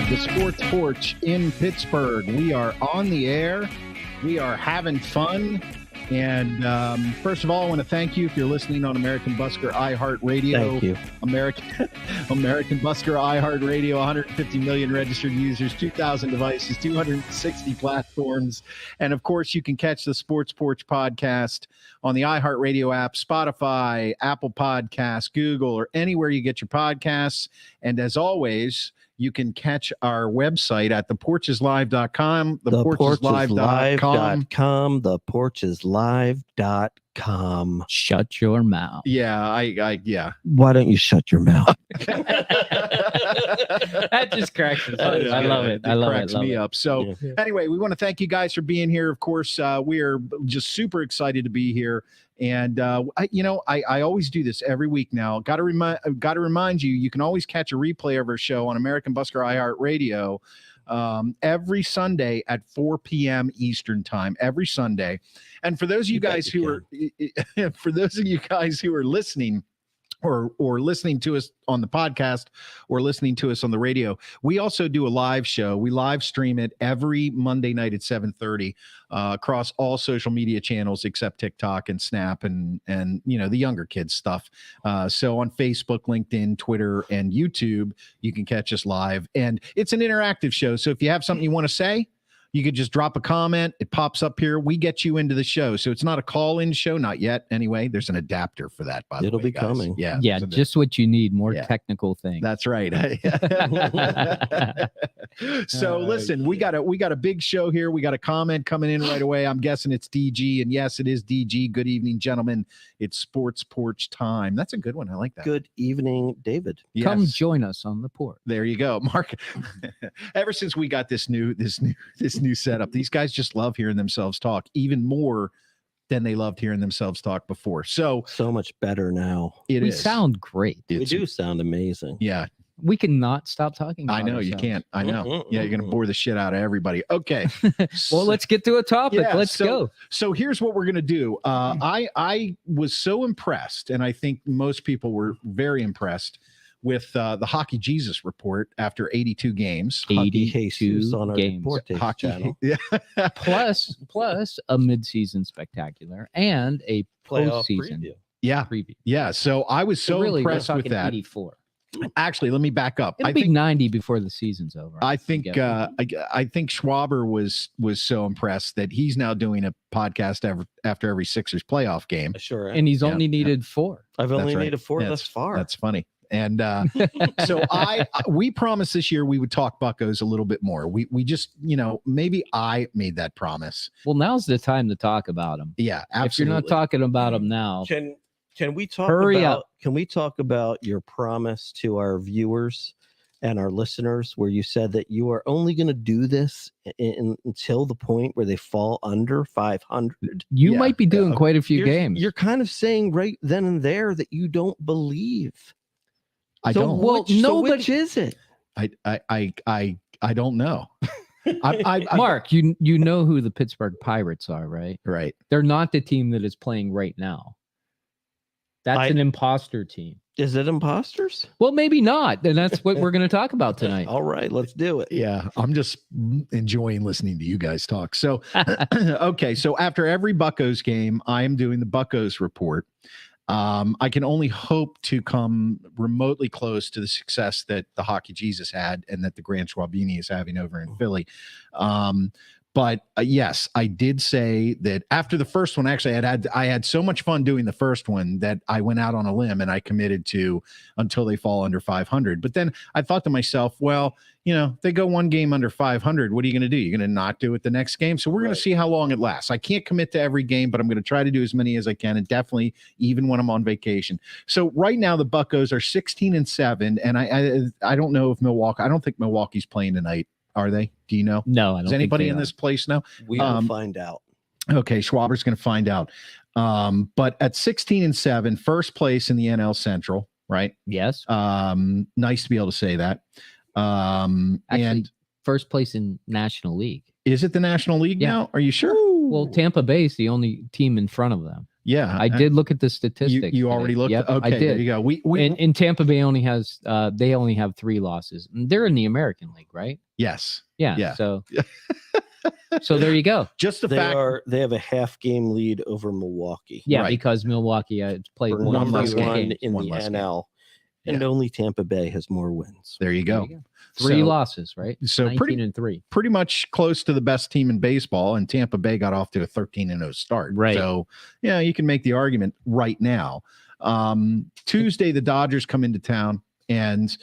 The Sports Porch in Pittsburgh. We are on the air. We are having fun. And first of all, I want to thank you if you're listening on American Busker iHeartRadio. Thank you. American Busker iHeartRadio, 150 million registered users, 2,000 devices, 260 platforms. And of course, you can catch the Sports Porch podcast on the iHeartRadio app, Spotify, Apple Podcasts, Google, or anywhere you get your podcasts. And as always, you can catch our website at theporcheslive.com, theporcheslive.com, theporcheslive.com. Shut your mouth. Yeah, yeah. Why don't you shut your mouth? That just cracks us up. I love it. It cracks me up. So anyway, we want to thank you guys for being here. Of course, we are just super excited to be here. And, I always do this every week now. Got to remind you, you can always catch a replay of our show on American Busker iHeartRadio every Sunday at 4 p.m. Eastern time, every Sunday. And for those of you guys who are listening, or listening to us on the podcast or listening to us on the radio, we also do a live show. We live stream it every Monday night at 7:30 across all social media channels except TikTok and Snap and the younger kids stuff. So on Facebook, LinkedIn, Twitter, and YouTube, you can catch us live. And it's an interactive show. So if you have something you want to say, you could just drop a comment. It pops up here. We get you into the show. So it's not a call-in show. Not yet. Anyway, there's an adapter for that, by the way. It'll be guys. coming. Yeah. Yeah, just what you need. More technical things. That's right. So listen, we got a big show here. We got a comment coming in right away. I'm guessing it's DG. And yes, it is DG. Good evening, gentlemen. It's Sports Porch time. That's a good one. I like that. Good evening, David. Yes. Come join us on the porch. There you go, Mark. Ever since we got this new setup, these guys just love hearing themselves talk even more than they loved hearing themselves talk before. So much better now. We sound great. We do sound amazing. Yeah. We cannot stop talking about I know ourselves. you can't. I know. Yeah, you're going to bore the shit out of everybody. Okay. Well, let's get to a topic. Yeah, let's go. So here's what we're going to do. I was so impressed, and I think most people were very impressed with the Hockey Jesus report after 82 games. 82 on our games. Hockey channel. Yeah. plus a midseason spectacular and a Playoff postseason preview. preview. Yeah. So I was so really, impressed with that. 84. Actually, let me back up. It'll be 90 before the season's over. I think Schwaber was so impressed that he's now doing a podcast after every Sixers playoff game. Sure. And he's only needed 4. I've only needed 4 thus far. That's funny. And so we promised this year we would talk Buccos a little bit more. We just, maybe I made that promise. Well, now's the time to talk about them. Yeah, absolutely. If you're not talking about them now, Can we talk up. Can we talk about your promise to our viewers and our listeners where you said that you are only going to do this until the point where they fall under 500? You might be doing quite a few games. You're kind of saying right then and there that you don't believe. I don't. Well, which is it? I don't know. Mark, you know who the Pittsburgh Pirates are, right? Right. They're not the team that is playing right now. That's an imposter team. Is it imposters? Well, maybe not. And that's what we're going to talk about tonight. All right, let's do it. Yeah, I'm just enjoying listening to you guys talk. So, okay. So after every Buccos game, I am doing the Buccos report. I can only hope to come remotely close to the success that the Hockey Jesus had and that the Grand Schwabini is having over in Philly. But yes, I did say that after the first one, actually, I had so much fun doing the first one that I went out on a limb and I committed to until they fall under 500. But then I thought to myself, well, they go one game under 500. What are you going to do? You're going to not do it the next game. So we're going to see how long it lasts. I can't commit to every game, but I'm going to try to do as many as I can, and definitely even when I'm on vacation. So right now the Buccos are 16-7, and I don't know if Milwaukee. I don't think Milwaukee's playing tonight. Are they? Do you know? No, I don't. Does anybody in this place know? We will find out. Okay, Schwaber's going to find out. But at 16-7, first place in the NL Central, right? Yes. Nice to be able to say that. Actually, and first place in National League. Is it the National League now? Are you sure? Well, Tampa Bay is the only team in front of them. Yeah, I did look at the statistics. You already looked. Yep, okay, I did. there you go. We and Tampa Bay only has they only have 3 losses. They're in the American League, right? Yes. Yeah. So so there you go. Just the They fact they have a half game lead over Milwaukee. Yeah, Right. because Milwaukee played For one number less one game. in One the less game. NL, and Yeah. only Tampa Bay has more wins. there you There go. you go. 3 So- losses, right? so 19-3. Pretty much close to the best team in baseball, and Tampa Bay got off to a 13-0 start. Right. So yeah, you can make the argument right now. Tuesday, the Dodgers come into town, and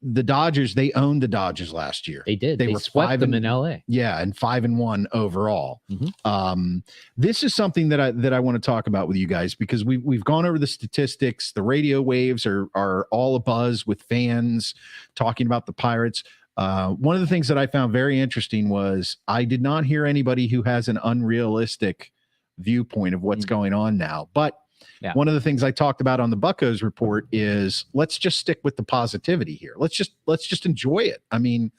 the Dodgers, they owned the Dodgers last year. They did. They They were swept 5 them and- in LA. Yeah, and 5-1 overall. Mhm. This is something that I want to talk about with you guys, because we've gone over the statistics. The radio waves are all abuzz with fans talking about the Pirates. One of the things that I found very interesting was I did not hear anybody who has an unrealistic viewpoint of what's going on now. But Yeah. one of the things I talked about on the Buccos report is let's just stick with the positivity here. Let's just enjoy it. I mean,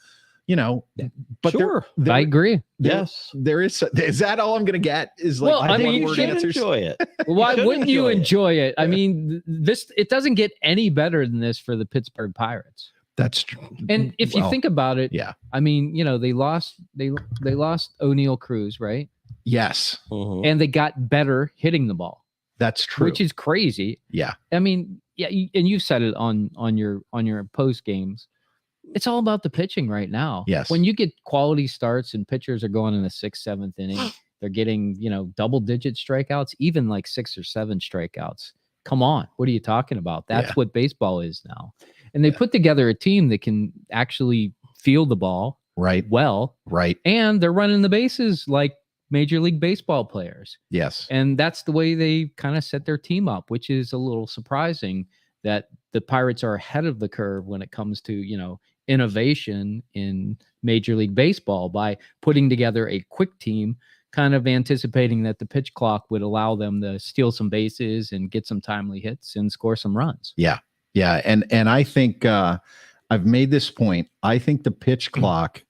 but Sure. I agree. Yes. there is that all I'm gonna get is like Well, I one mean, you word should answers. enjoy it. Why should wouldn't you enjoy enjoy it? I mean, it doesn't get any better than this for the Pittsburgh Pirates. That's true. And if you Well, think about it, yeah. I mean, they lost O'Neal Cruz, right? Yes, Mhm. And they got better hitting the ball, that's true. which is crazy. Yeah. I mean, yeah, and you said it on your post games. It's all about the pitching right now. Yes. When you get quality starts and pitchers are going in the 6th, 7th inning, they're getting, double-digit strikeouts, even like 6 or 7 strikeouts. Come on, what are you talking about? That's Yeah. what baseball is now. And they put together a team that can actually field the ball Right. well, Right. and they're running the bases like Major League Baseball players. Yes. And that's the way they kind of set their team up, which is a little surprising that the Pirates are ahead of the curve when it comes to, innovation in Major League Baseball by putting together a quick team, kind of anticipating that the pitch clock would allow them to steal some bases and get some timely hits and score some runs. Yeah. And I think I've made this point. I think the pitch clock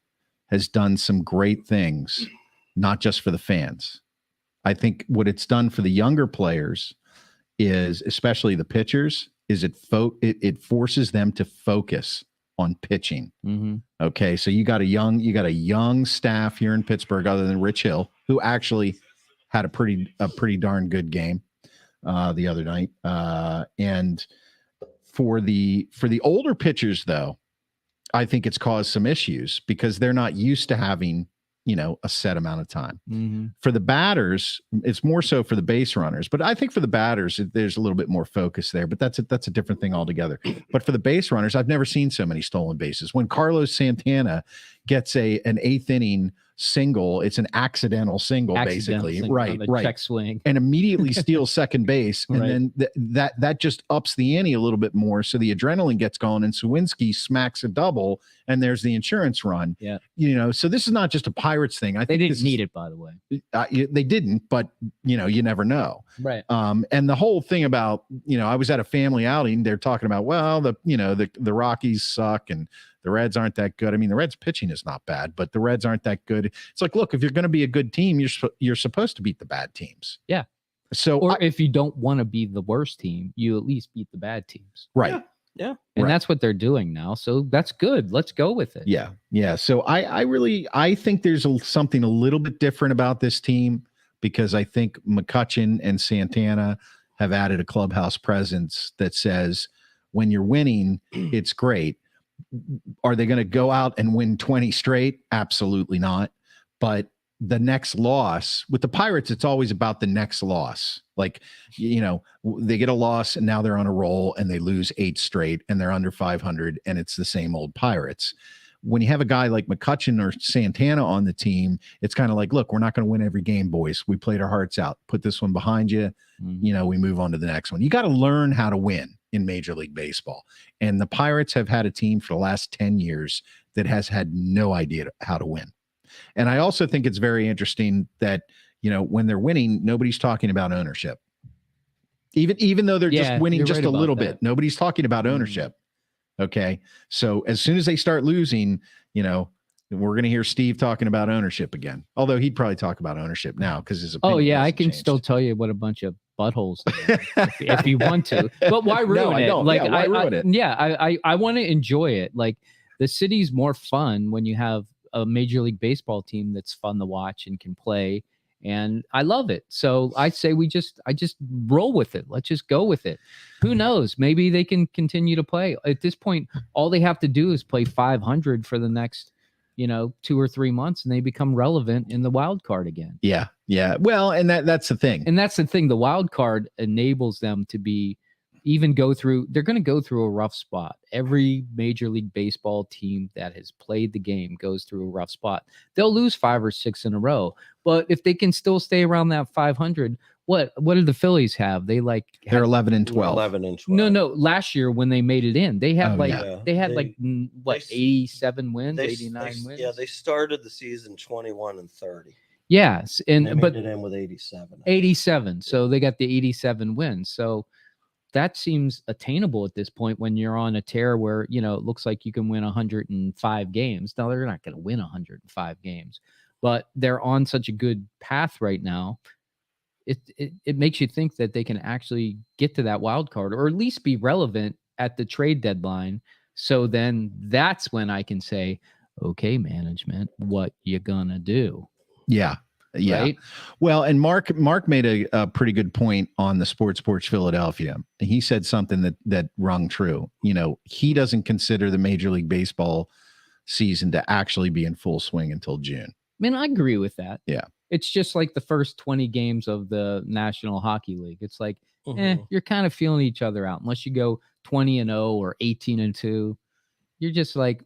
has done some great things, not just for the fans. I think what it's done for the younger players is, especially the pitchers, is it forces them to focus on pitching. Mm-hmm. Okay, so you got a young staff here in Pittsburgh, other than Rich Hill, who actually had a pretty darn good game the other night. And for the older pitchers, though, I think it's caused some issues because they're not used to having a set amount of time. Mm-hmm. For the batters, it's more so for the base runners, but I think for the batters, there's a little bit more focus there, but that's a different thing altogether. But for the base runners, I've never seen so many stolen bases. When Carlos Santana gets an 8th inning single, it's an accidental single, basically. Right. Check swing. And immediately steals second base. And Right. then that just ups the ante a little bit more. So the adrenaline gets going, and Sawinski smacks a double, and there's the insurance run. Yeah. So this is not just a Pirates thing. I They think didn't this need it, by the way. they didn't, but you never know. Right. And the whole thing about, I was at a family outing, they're talking about, well, the Rockies suck and the Reds aren't that good. I mean, the Reds pitching is not bad, but the Reds aren't that good. It's like, look, if you're going to be a good team, you're supposed to beat the bad teams. Yeah. So, Or if you don't want to be the worst team, you at least beat the bad teams. right. Yeah. And Right. that's what they're doing now. So that's good. Let's go with it. Yeah. So I think there's something a little bit different about this team, because I think McCutchen and Santana have added a clubhouse presence that says when you're winning, it's great. Are they going to go out and win 20 straight? Absolutely not. but the next loss with the Pirates, it's always about the next loss. Like, they get a loss and now they're on a roll and they lose 8 straight and they're under 500 and it's the same old Pirates. When you have a guy like McCutchen or Santana on the team, it's kind of like, look, we're not going to win every game, boys. We played our hearts out. Put this one behind you. We move on to the next one. You got to learn how to win in Major League Baseball. And the Pirates have had a team for the last 10 years that has had no idea how to win. And I also think it's very interesting that, when they're winning, nobody's talking about ownership. Even though they're just winning just a little bit, nobody's talking about ownership. Okay. So as soon as they start losing, we're going to hear Steve talking about ownership again. Although he'd probably talk about ownership now because his opinion I can changed. still tell you what a bunch of buttholes if you want to. But why ruin it? Don't. Like, why ruin it? I want to enjoy it. Like, the city's more fun when you have a Major League Baseball team that's fun to watch and can play. And I love it. So I say I just roll with it. Let's just go with it. Who knows? Maybe they can continue to play. At this point, all they have to do is play 500 for the next, 2 or 3 months, and they become relevant in the wild card again. Yeah. Yeah. Well, and that's the thing. And that's the thing. The wild card enables them to they're going to go through a rough spot. Every Major League Baseball team that has played the game goes through a rough spot. They'll lose 5 or 6 in a row, but if they can still stay around that 500, what do the Phillies have? They're 11 and 12. 11 and 12. No. Last year when they made it in, they had 87 wins, 89 wins. Yeah, they started the season 21 and 30. Yes, They made it in with 87. 87. So they got the 87 wins. So that seems attainable at this point when you're on a tear where, it looks like you can win 105 games. Now, they're not going to win 105 games, but they're on such a good path right now. It makes you think that they can actually get to that wild card or at least be relevant at the trade deadline. So then that's when I can say, okay, management, what you gonna do? Yeah. Yeah. Right? Well, and Mark made a pretty good point on the Sports Porch Philadelphia. He said something that rung true. He doesn't consider the Major League Baseball season to actually be in full swing until June. I agree with that. Yeah. It's just like the first 20 games of the National Hockey League. It's like, you're kind of feeling each other out. Unless you go 20-0 or 18-2, you're just like,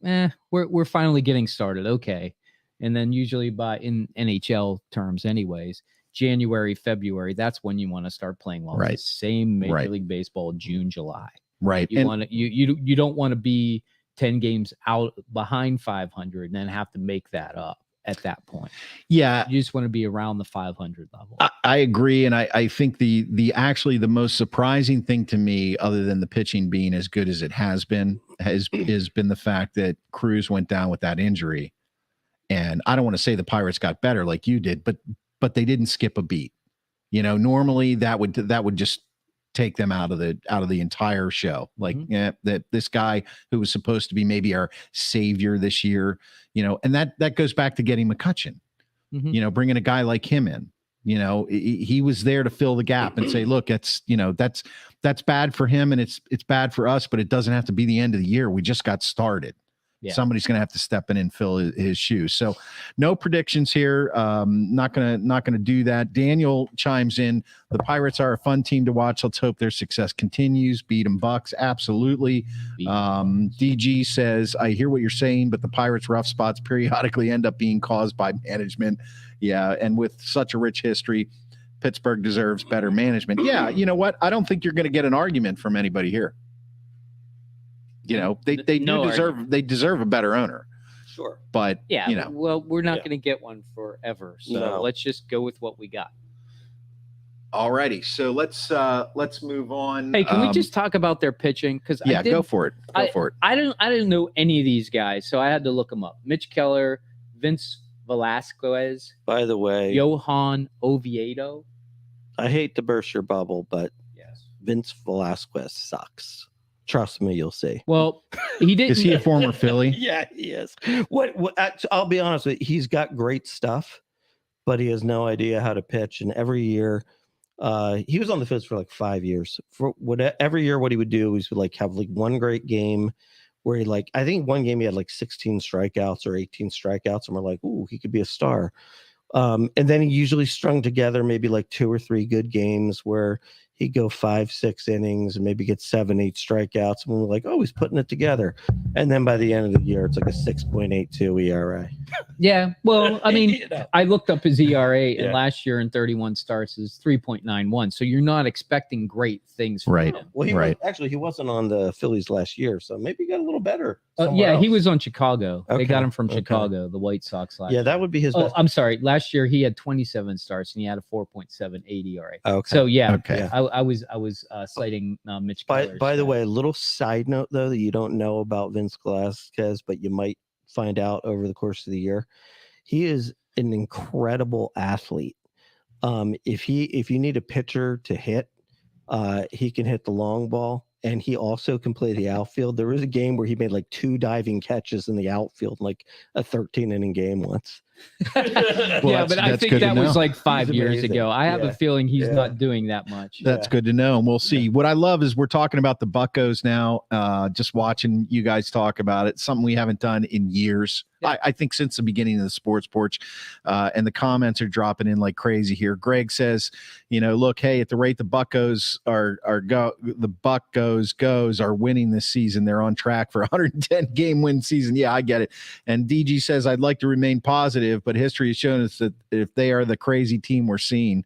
we're finally getting started. Okay. And then usually in NHL terms anyways, January, February, that's when you want to start playing well. Right. Same Major League Baseball, June, July. Right. You don't want to be 10 games out behind 500 and then have to make that up at that point. Yeah. You just want to be around the 500 level. I agree. And I think the most surprising thing to me, other than the pitching being as good as it has been the fact that Cruz went down with that injury. And I don't want to say the Pirates got better like you did, but they didn't skip a beat. Normally that would just take them out of the entire show. Like, that this guy who was supposed to be maybe our savior this year, and that goes back to getting McCutchen, bringing a guy like him in. He was there to fill the gap and say, look, that's bad for him and it's bad for us, but it doesn't have to be the end of the year. We just got started. Yeah. Somebody's going to have to step in and fill his shoes. So no predictions here. Not going to do that. Daniel chimes in. The Pirates are a fun team to watch. Let's hope their success continues. Beat them Bucks. Absolutely. DG says, I hear what you're saying, but the Pirates' rough spots periodically end up being caused by management. Yeah. And with such a rich history, Pittsburgh deserves better management. Yeah. You know what? I don't think you're going to get an argument from anybody here. They deserve a better owner. Sure. But well, we're not going to get one forever. So let's just go with what we got. All righty. So let's move on. Hey, can we just talk about their pitching? Because go for it. Go for it. I didn't know any of these guys, so I had to look them up. Mitch Keller, Vince Velasquez. By the way, Johan Oviedo. I hate to burst your bubble, but yes, Vince Velasquez sucks. Trust me, you'll see. Well, he didn't. Is he a former Philly? Yeah, he is. What? I'll be honest with you. He's got great stuff, but he has no idea how to pitch. And every year, he was on the field for like 5 years. Every year, what he would do is have one great game where he I think one game he had 16 strikeouts or 18 strikeouts, and we're like, ooh, he could be a star. And then he usually strung together maybe 2 or 3 good games where he'd go 5-6 innings and maybe get 7-8 strikeouts. And we're like, oh, he's putting it together. And then by the end of the year, it's a 6.82 ERA. Yeah. Well, I mean, I looked up his ERA, and Yeah. last year in 31 starts is 3.91. So you're not expecting great things from Right. him. Well, Right. he wasn't on the Phillies last year, so maybe he got a little better. Yeah, he else. was on Chicago. They got Okay, him from okay. Chicago, the White Sox last Yeah, year. that would be his Oh, best. I'm sorry. Last year he had 27 starts and he had a 4.78 ERA. Okay. So yeah, Okay. Yeah. I was citing Mitch. By Keller's the stat. way, a little side note though that you don't know about Vince Velasquez, but you might find out over the course of the year. He is an incredible athlete. If you need a pitcher to hit, he can hit the long ball, and he also can play the outfield. There was a game where he made 2 diving catches in the outfield, a 13-inning game once. Yeah, but I that's think good to that was know. 5 He's years amazing. ago. I have Yeah. a feeling he's Yeah. not doing that much. That's Yeah. good to know. And we'll see. What I love is we're talking about the Buccos now, just watching you guys talk about it, something we haven't done in years. Yeah. I think since the beginning of the Sports Porch, and the comments are dropping in like crazy here. Greg says, look, hey, at the rate the Buccos the Buccos goes are winning this season. They're on track for 110 game win season. Yeah, I get it. And DG says, I'd like to remain positive, but history has shown us that if they are the crazy team we're seeing,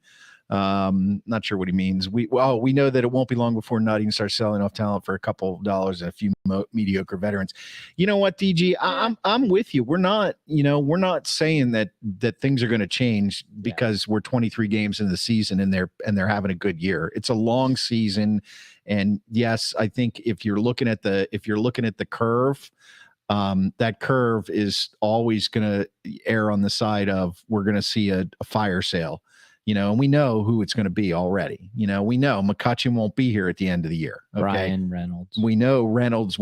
not sure what he means. We know that it won't be long before Nutting starts selling off talent for a couple of dollars and a few mediocre veterans. You know what, DG? I'm with you. We're not saying that things are going to change because we're 23 games into the season and they're having a good year. It's a long season, and yes, I think if you're looking at the curve, that curve is always going to err on the side of we're going to see a fire sale. And we know who it's going to be already. We know McCutchen won't be here at the end of the year. Okay? Ryan Reynolds. We know Reynolds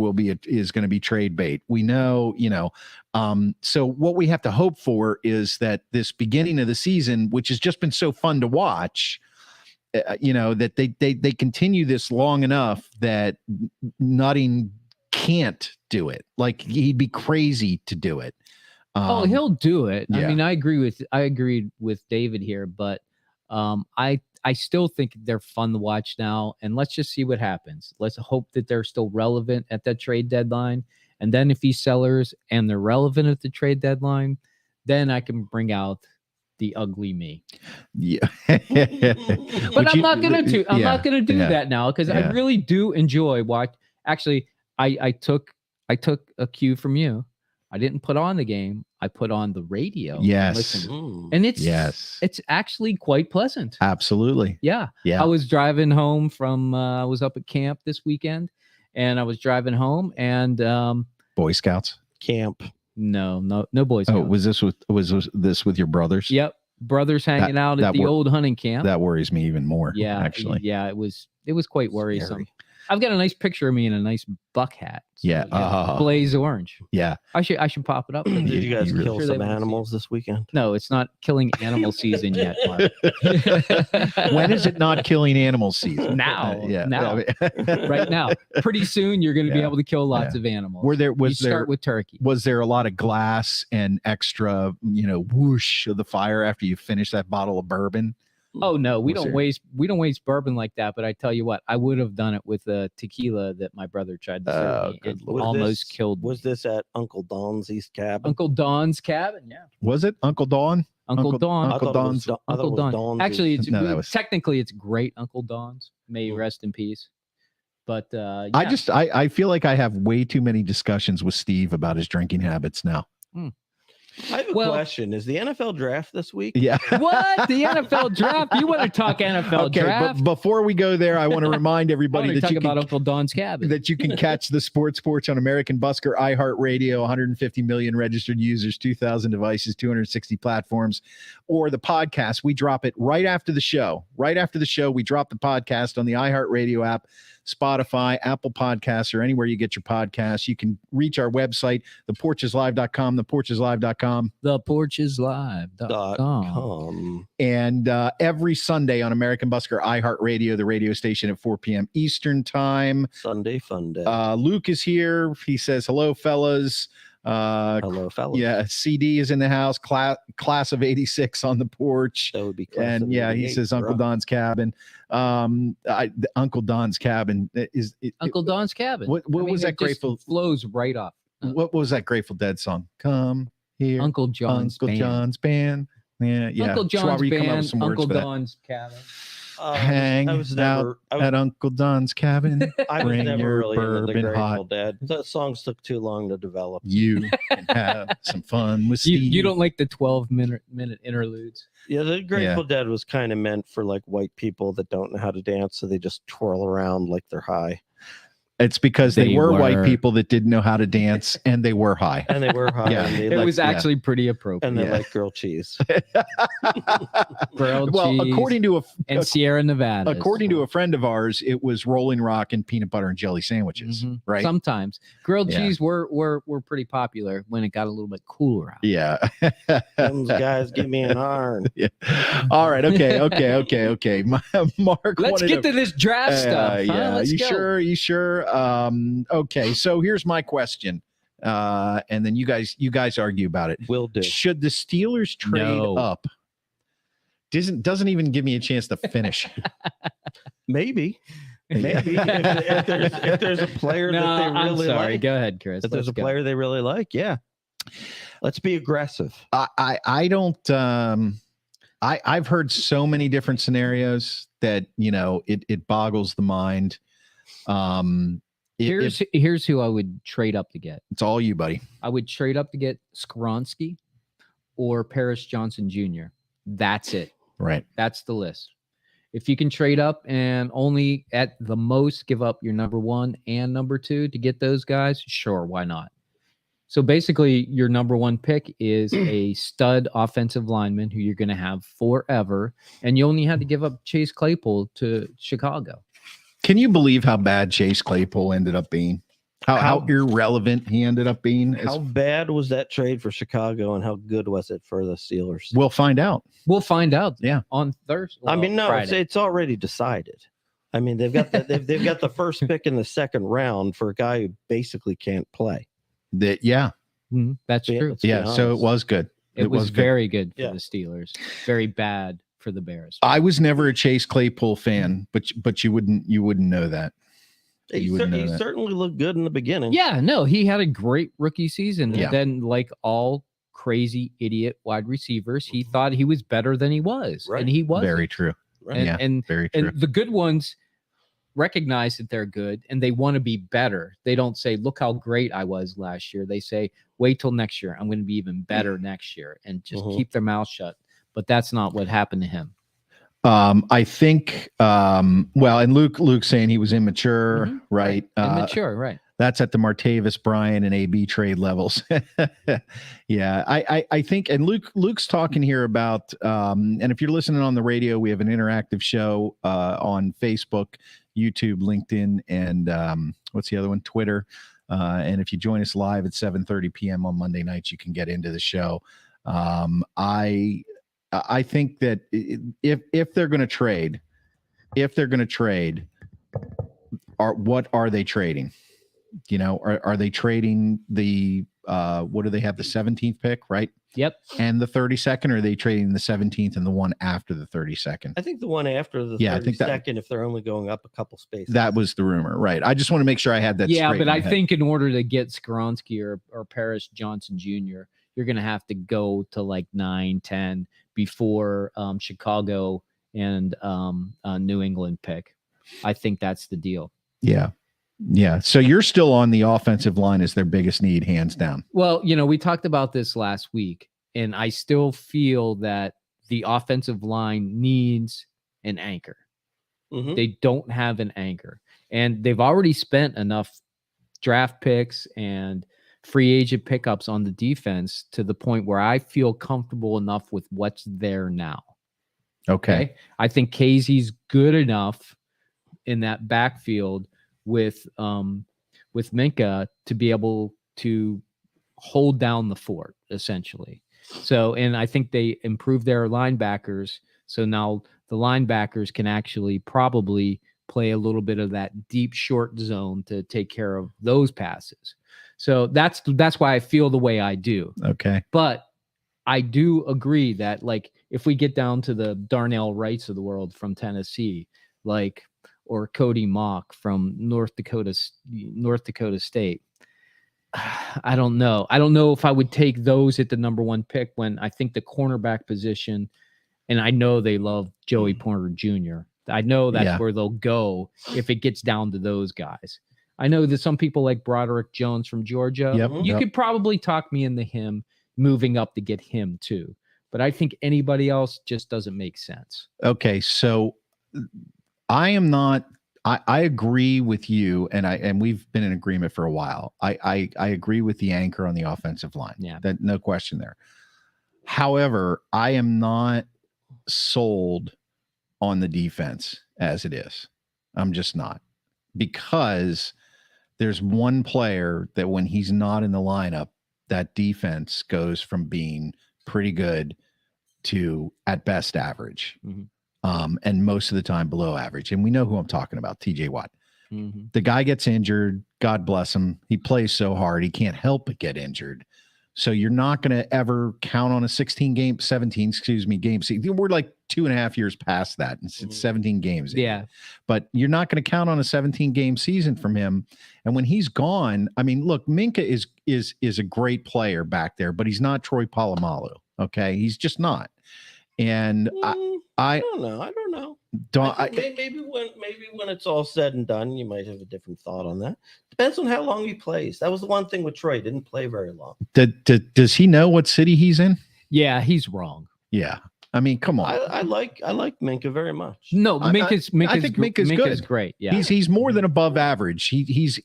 is going to be trade bait. We know, so what we have to hope for is that this beginning of the season, which has just been so fun to watch, that they continue this long enough that Nutting can't do it. Like he'd be crazy to do it. He'll do it. yeah. I mean, I agreed with David here, but I still think they're fun to watch now, and let's just see what happens. Let's hope that they're still relevant at that trade deadline, and then if he's sellers and they're relevant at the trade deadline, then I can bring out the ugly me. Yeah. But I'm not gonna do that now because I really do enjoy Actually, I took a cue from you. I didn't put on the game. I put on the radio. Yes. And it's actually quite pleasant. Absolutely. Yeah. Yeah. I was driving home from I was up at camp this weekend, and I was driving home, and Boy Scouts camp. No Boy Scouts. Oh, was this with your brothers? Yep. Brothers hanging out at the old hunting camp. That worries me even more. Yeah. Actually. Yeah, it was quite worrisome. I've got a nice picture of me in a nice buck hat. So, yeah. Blaze orange. Yeah. I should pop it up. Did you guys really kill sure some they wanna see animals this weekend? No, it's not killing animal season yet, Mark. When is it not killing animal season? Now. Yeah. Now. Right now. Pretty soon you're going to be able to kill lots of animals. Start with turkey. Was there a lot of glass and extra, whoosh of the fire after you finish that bottle of bourbon? Oh no, we don't waste bourbon like that. But I tell you what, I would have done it with a tequila that my brother tried to serve me. It almost killed me. Was this at Uncle Don's East cabin? Uncle Don's cabin? Yeah. Was it Uncle Don? Uncle Don. Uncle Don's. Uncle Don. Actually, technically it's great Uncle Don's. May you rest in peace. But I feel like I have way too many discussions with Steve about his drinking habits now. I have a question. Is the NFL draft this week? Yeah. What? The NFL draft? You want to talk NFL draft? But before we go there, I want to remind everybody that you about Uncle Don's cabin. That you can catch the Sports Porch on American Busker, iHeartRadio, 150 million registered users, 2,000 devices, 260 platforms, or the podcast. We drop it right after the show. Right after the show, we drop the podcast on the iHeartRadio app, Spotify, Apple Podcasts, or anywhere you get your podcasts. You can reach our website, theporcheslive.com, theporcheslive.com. theporcheslive.com. .com. And every Sunday on American Busker iHeartRadio, the radio station at 4 p.m. Eastern time. Sunday fun day. Luke is here. He says, hello, fellas. Hello, fellas. Yeah, CD is in the house. Class of 86 on the porch. That would be class And of yeah, he 88, says Uncle bro. Don's cabin. Uncle Don's cabin is Uncle Don's cabin. What was that it just Grateful? flows right off. What was that Grateful Dead song? Come here, Uncle John's Uncle band. John's band. Yeah. Uncle John's Schwaber, you come up with band. some words Uncle for that. Don's cabin. Hang out at Uncle Don's cabin. I was Bring never your really into the bourbon Grateful hot. Dead. The songs took too long to develop. You can have some fun with You, Steve. you don't like the 12-minute interludes. Yeah, the Grateful Dead was kind of meant for like white people that don't know how to dance, so they just twirl around like they're high. It's because they were white were. people that didn't know how to dance, and they were high. And they were high. Yeah. And they It liked- was actually pretty appropriate. and they Yeah. like grilled cheese. Grilled Well, cheese according to and Sierra Nevada. according to a friend of ours, it was Rolling Rock and peanut butter and jelly sandwiches, Mhm. right? Sometimes grilled Yeah. cheese were pretty popular when it got a little bit cooler out. Yeah. Those guys give me an iron. Yeah. All right. Okay. Mark. Let's wanted get to this draft stuff. Huh? Yeah. Let's You go. sure? You sure? Okay. So here's my question, and then you guys argue about it. Will do. Should the Steelers trade No. up? Doesn't even give me a chance to finish. Maybe. Maybe. if there's a player No, that they I'm really sorry. like. Go ahead, Chris. If there's Let's a go. player they really like, yeah. Let's be aggressive. I don't. I've heard so many different scenarios that it boggles the mind. Here's who I would trade up to get. It's all you, buddy. I would trade up to get Skronsky or Paris Johnson Jr. That's it. Right. That's the list. If you can trade up and only at the most give up your number 1 and number 2 to get those guys, sure, why not? So basically, your number 1 pick is a stud offensive lineman who you're going to have forever, and you only had to give up Chase Claypool to Chicago. Can you believe how bad Chase Claypool ended up being? How irrelevant he ended up being? How bad was that trade for Chicago, and how good was it for the Steelers? We'll find out. We'll find out. Yeah. On Thursday. I mean, no, Friday. it's already decided. I mean, they've got they've got the first pick in the second round for a guy who basically can't play. Yeah. Mhm, that's Yeah, true. let's be Yeah. So it honest. was good. It was good. very good for Yeah. the Steelers. Very bad for the Bears. I was never a Chase Claypool fan, but you wouldn't know that. He wouldn't know that. certainly looked good in the beginning. Yeah, no, he had a great rookie season. Yeah. And then, like all crazy idiot wide receivers, he thought he was better than he was. Right. And he was. Very true. Right. And, Yeah. and, Very true. and the good ones recognize that they're good and they want to be better. They don't say, look how great I was last year. They say, wait till next year. I'm going to be even better next year, and just keep their mouth shut. But that's not what happened to him. I think, well, and Luke's saying he was immature, Mhm. right? Immature, right. That's at the Martavis Bryant and AB trade levels. Yeah, I think, and Luke's talking here about, and if you're listening on the radio, we have an interactive show on Facebook, YouTube, LinkedIn, and what's the other one? Twitter. And if you join us live at 7:30 p.m. on Monday nights, you can get into the show. I think that if they're going to trade, what are they trading? Are they trading the what do they have, the 17th pick, right? Yep. And the 32nd, or are they trading the 17th and the one after the 32nd? I think the one after the Yeah, I think that- 32nd, if they're only going up a couple spaces. That was the rumor, right? I just want to make sure I had that. Yeah, straight but in my I head. think in order to get Skronsky or Paris Johnson Jr., you're going to have to go to like 9, 10 before Chicago and New England pick. I think that's the deal. Yeah. So you're still on the offensive line as their biggest need, hands down. Well, we talked about this last week, and I still feel that the offensive line needs an anchor. Mhm. They don't have an anchor, and they've already spent enough draft picks and free agent pickups on the defense to the point where I feel comfortable enough with what's there now. Okay. I think Casey's good enough in that backfield with Minka to be able to hold down the fort essentially. So, and I think they improved their linebackers. So now the linebackers can actually probably play a little bit of that deep short zone to take care of those passes. So that's why I feel the way I do. Okay. But I do agree that, like, if we get down to the Darnell Wrights of the world from Tennessee, like, or Cody Mock from North Dakota State, I don't know. I don't know if I would take those at the number 1 pick when I think the cornerback position, and I know they love Joey Porter Jr. I know that's where they'll go if it gets down to those guys. I know that some people like Broderick Jones from Georgia. You could probably talk me into him moving up to get him too. But I think anybody else just doesn't make sense. Okay. So I am not, I agree with you, and we've been in agreement for a while. I agree with the anchor on the offensive line. Yeah. That, no question there. However, I am not sold on the defense as it is. I'm just not, because there's one player that when he's not in the lineup, that defense goes from being pretty good to at best average. And most of the time below average. And we know who I'm talking about, TJ Watt. The guy gets injured. God bless him. He plays so hard. He can't help but get injured. So you're not going to ever count on a 17 game season. We're like 2.5 years past that. It's 17 games. Yeah. But you're not going to count on a 17 game season from him. And when he's gone, I mean, look, Minka is a great player back there, but he's not Troy Polamalu. Okay. He's just not. And I don't know. I don't know. Maybe when it's all said and done, you might have a different thought on that. Depends on how long he plays. That was the one thing with Troy. Didn't play very long. Does he know what city he's in? Yeah, he's wrong. Yeah. I mean, come on. I like Minka very much. No, Minka's good. Great. Yeah. He's more than above average. He's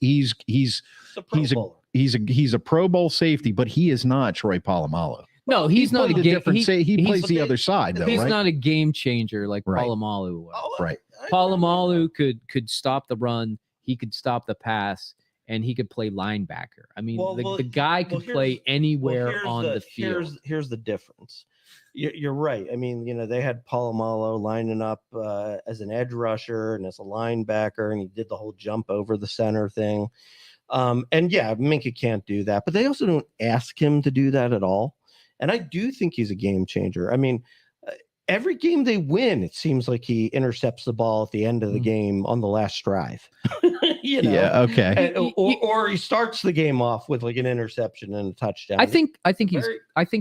a Pro Bowl safety, but he is not Troy Polamalu. No, he's not a different. He plays the other side, though. He's right? not a game changer like Right. Polamalu was. Oh, Right. Polamalu could stop the run, he could stop the pass, and he could play linebacker. I mean, the guy could play anywhere on the field. Here's the difference. You're right. I mean, they had Polamalu lining up as an edge rusher and as a linebacker, and he did the whole jump over the center thing. And yeah, Minka can't do that, but they also don't ask him to do that at all. And I do think he's a game changer. I mean, every game they win, it seems like he intercepts the ball at the end of the game on the last drive. Yeah, okay. Or he starts the game off with like an interception and a touchdown. I think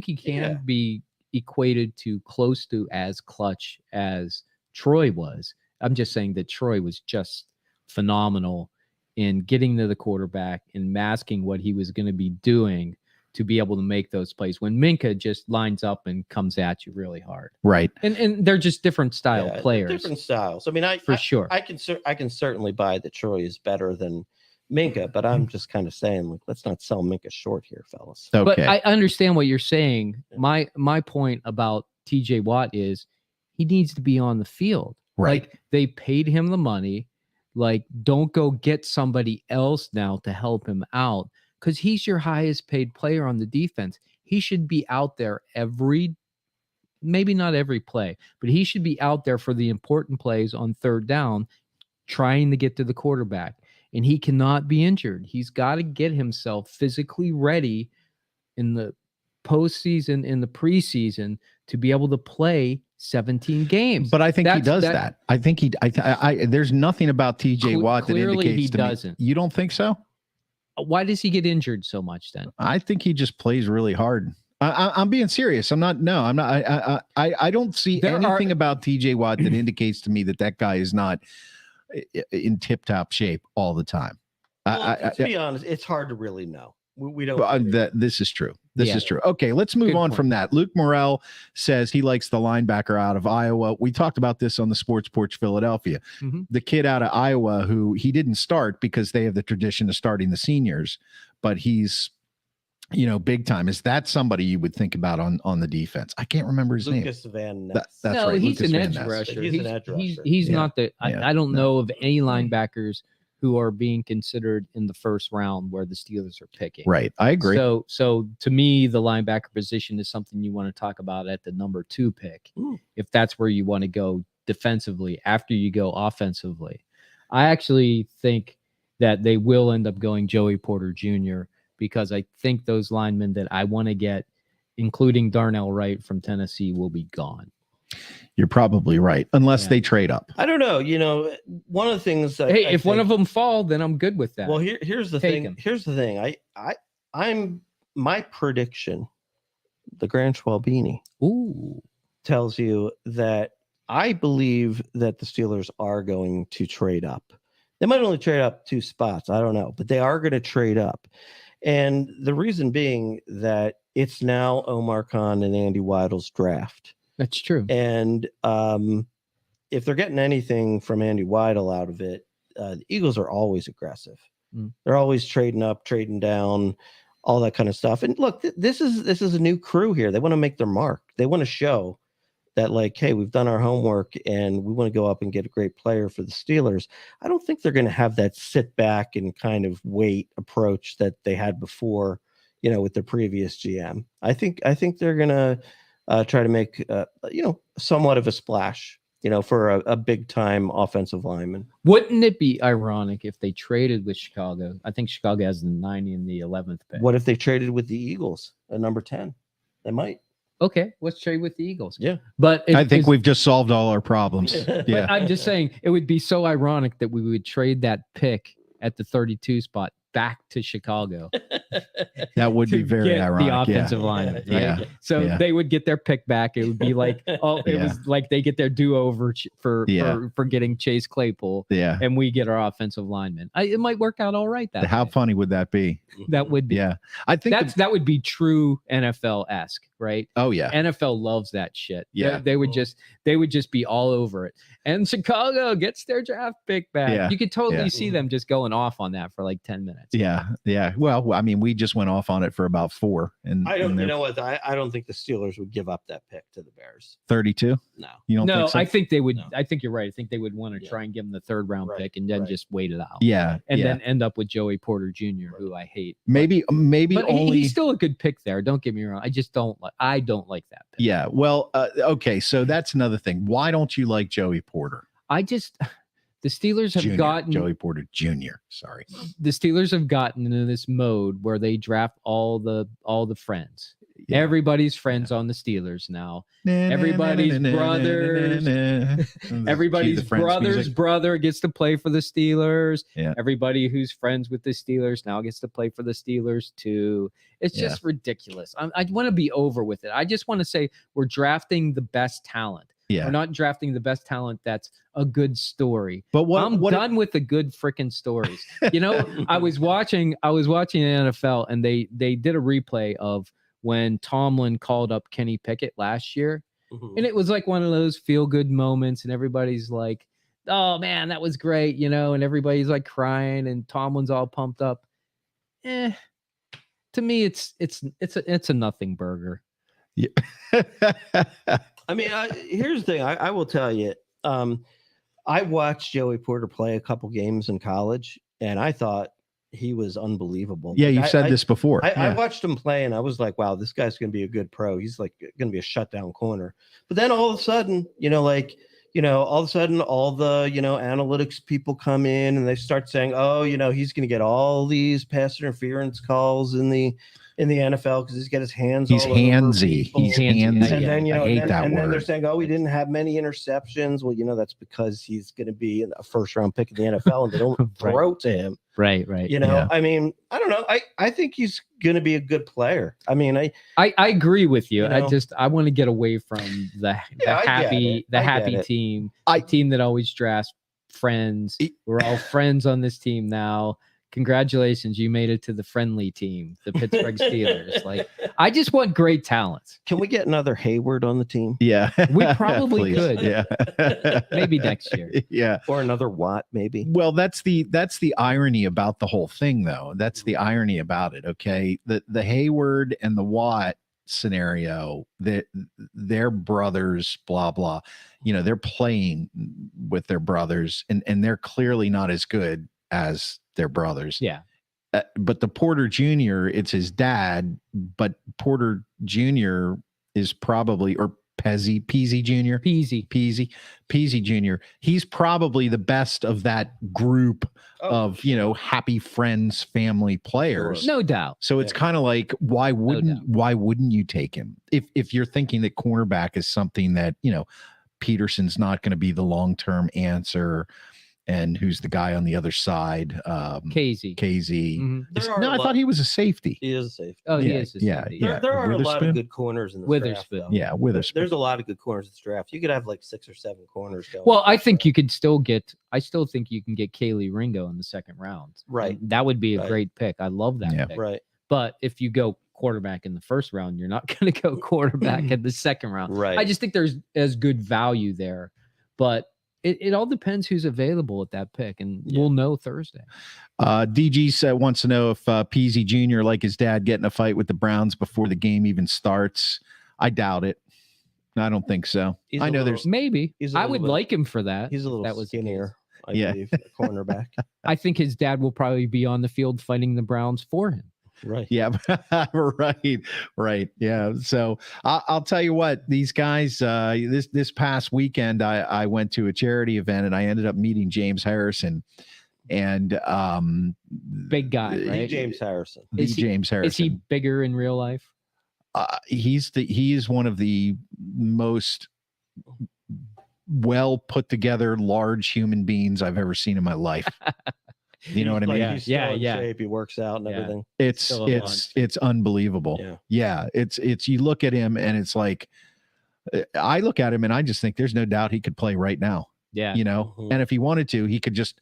he can be equated to close to as clutch as Troy was. I'm just saying that Troy was just phenomenal in getting to the quarterback and masking what he was going to be doing to be able to make those plays when Minka just lines up and comes at you really hard. Right. And they're just different style players. Different styles. I mean, I can certainly buy that Troy is better than Minka, but I'm just kind of saying, like, let's not sell Minka short here, fellas. Okay. But I understand what you're saying. My point about TJ Watt is he needs to be on the field. Right. Like, they paid him the money. Like, don't go get somebody else now to help him out, because he's your highest paid player on the defense. He should be out there maybe not every play, but he should be out there for the important plays on third down, trying to get to the quarterback. And he cannot be injured. He's got to get himself physically ready in the postseason, in the preseason, to be able to play 17 games. But I think he does that. I think there's nothing about TJ Watt that indicates he doesn't. You don't think so? Why does he get injured so much then? I think he just plays really hard. I'm being serious. I'm not. I don't see anything about TJ Watt that indicates to me that guy is not in tip-top shape all the time. To be honest, it's hard to really know. We don't. This is true. This is true. Okay, let's move on from that. Luke Morrell says he likes the linebacker out of Iowa. We talked about this on the Sports Porch Philadelphia. The kid out of Iowa who he didn't start because they have the tradition of starting the seniors, but he's, big time. Is that somebody you would think about on the defense? I can't remember his name. Lucas Van Ness. That's no, right. he's Lucas an Van edge Ness. rusher. He's an edge rusher. He's not the. I don't know of any linebackers who are being considered in the first round where the Steelers are picking. Right. I agree. So to me, the linebacker position is something you want to talk about at the number 2 pick, if that's where you want to go defensively after you go offensively. I actually think that they will end up going Joey Porter Jr. because I think those linemen that I want to get, including Darnell Wright from Tennessee, will be gone. You're probably right, unless they trade up. I don't know. One of the things. If one of them fall, then I'm good with that. Well, here's the thing. Here's the thing. I'm my prediction. The Grand Schwalbini tells you that I believe that the Steelers are going to trade up. They might only trade up 2 spots. I don't know, but they are going to trade up. And the reason being that it's now Omar Khan and Andy Weidl's draft. That's true. And if they're getting anything from Andy Weidl out of it, the Eagles are always aggressive. They're always trading up, trading down, all that kind of stuff. And look, this is a new crew here. They want to make their mark. They want to show that, like, hey, we've done our homework and we want to go up and get a great player for the Steelers. I don't think they're going to have that sit back and kind of wait approach that they had before, with their previous GM. I think they're going to try to make, somewhat of a splash, for a big time offensive lineman. Wouldn't it be ironic if they traded with Chicago? I think Chicago has the 9 and the 11th pick. What if they traded with the Eagles at number 10? They might. Okay, let's trade with the Eagles. Yeah. But I think we've just solved all our problems. Yeah. I'm just saying it would be so ironic that we would trade that pick at the 32 spot back to Chicago. That would be very ironic. The offensive line. Right? Yeah. So they would get their pick back. It would be like, it was like they get their do-over for getting Chase Claypool. Yeah. And we get our offensive lineman. It might work out all right. How funny would that be? That would be. Yeah. I think that would be true NFL-esque, right? Oh yeah. NFL loves that shit. Yeah. They would just be all over it. And Chicago gets their draft pick back. Yeah. You could totally see them just going off on that for like 10 minutes. Yeah. Yeah. Well, I mean, we just went off on it for about 4. And I don't, you know what? I don't think the Steelers would give up that pick to the Bears. 32? No. You don't No, think so? I think they would. No. I think you're right. I think they would want to try and give him the 3rd round pick and then just wait it out. Yeah. And then end up with Joey Porter Jr., who I hate. Maybe But only he's still a good pick there. Don't get me wrong. I just don't like. I don't like that pick. Yeah. Well, okay. So that's another thing. Why don't you like Joey Porter? The Steelers have gotten Joey Porter Jr. Sorry. The Steelers have gotten into this mode where they draft all the friends. Yeah. Everybody's friends on the Steelers now. Everybody's brothers. Everybody's brother's brother gets to play for the Steelers. Yeah. Everybody who's friends with the Steelers now gets to play for the Steelers too. It's just ridiculous. I want to be over with it. I just want to say we're drafting the best talent. Yeah. We're not drafting the best talent that's a good story. But I'm done with the good freaking stories. I was watching the NFL and they did a replay of when Tomlin called up Kenny Pickett last year. Mm-hmm. And it was like one of those feel-good moments and everybody's like, oh man, that was great, and everybody's like crying and Tomlin's all pumped up. To me, it's a nothing burger. Yeah. I mean, here's the thing. I will tell you, I watched Joey Porter play a couple games in college, and I thought he was unbelievable. Yeah, you've said this before. I watched him play, and I was like, wow, this guy's going to be a good pro. He's like going to be a shutdown corner. But then all of a sudden, all the, analytics people come in and they start saying, oh, he's going to get all these pass interference calls in the NFL because he's got his hands. He's handsy. He's handsy. And then, I hate that and word. then they're saying, oh, we didn't have many interceptions. Well, that's because he's going to be a 1st round pick in the NFL and they don't throw to him. Right. I mean, I don't know. I think he's going to be a good player. I mean, I agree with you. I want to get away from the happy team, team that always drafts friends. We're all friends on this team now. Congratulations, you made it to the friendly team, the Pittsburgh Steelers. Like, I just want great talent. Can we get another Hayward on the team? Yeah, we probably could. Yeah, maybe next year. Yeah, or another Watt, maybe. Well, that's the irony about the whole thing, though. That's the irony about it. Okay, the Hayward and the Watt scenario, that their brothers, blah blah. They're playing with their brothers, and they're clearly not as good as their brothers. Yeah. But the Porter Jr., it's his dad, but Porter Jr. is probably, or Peasy Jr. Peasy Jr. He's probably the best of that group of, happy friends, family players. No doubt. So it's kind of like, why wouldn't you take him? If you're thinking that cornerback is something that, Peterson's not going to be the long-term answer. And who's the guy on the other side? KZ. Mm-hmm. I thought he was a safety. He is a safety. Oh, he is a safety. Yeah. There are a lot of good corners in this draft. Yeah, Witherspoon. There's a lot of good corners in this draft. You could have like 6 or 7 corners going. Well, I think you could still get. I still think you can get Kaylee Ringo in the second round. Right. And that would be a great pick. I love that pick. Right. But if you go quarterback in the first round, you're not going to go quarterback in the second round. Right. I just think there's as good value there, but. It all depends who's available at that pick, and we'll know Thursday. DG wants to know if Peasy Jr., like his dad, get in a fight with the Browns before the game even starts. I doubt it. I don't think so. I know there's maybe. I would like him for that. He's a little skinnier, I believe, cornerback. I think his dad will probably be on the field fighting the Browns for him. Right. Yeah. Right. Yeah. So I'll tell you what, these guys, this past weekend, I went to a charity event and I ended up meeting James Harrison and, big guy, right? James Harrison. James Harrison. Is he bigger in real life? He is one of the most well put together, large human beings I've ever seen in my life. You know what I mean? He's still in shape. He works out and everything. It's unbelievable. Yeah. It's you look at him and it's like, I look at him and I just think there's no doubt he could play right now. Yeah. And if he wanted to, he could just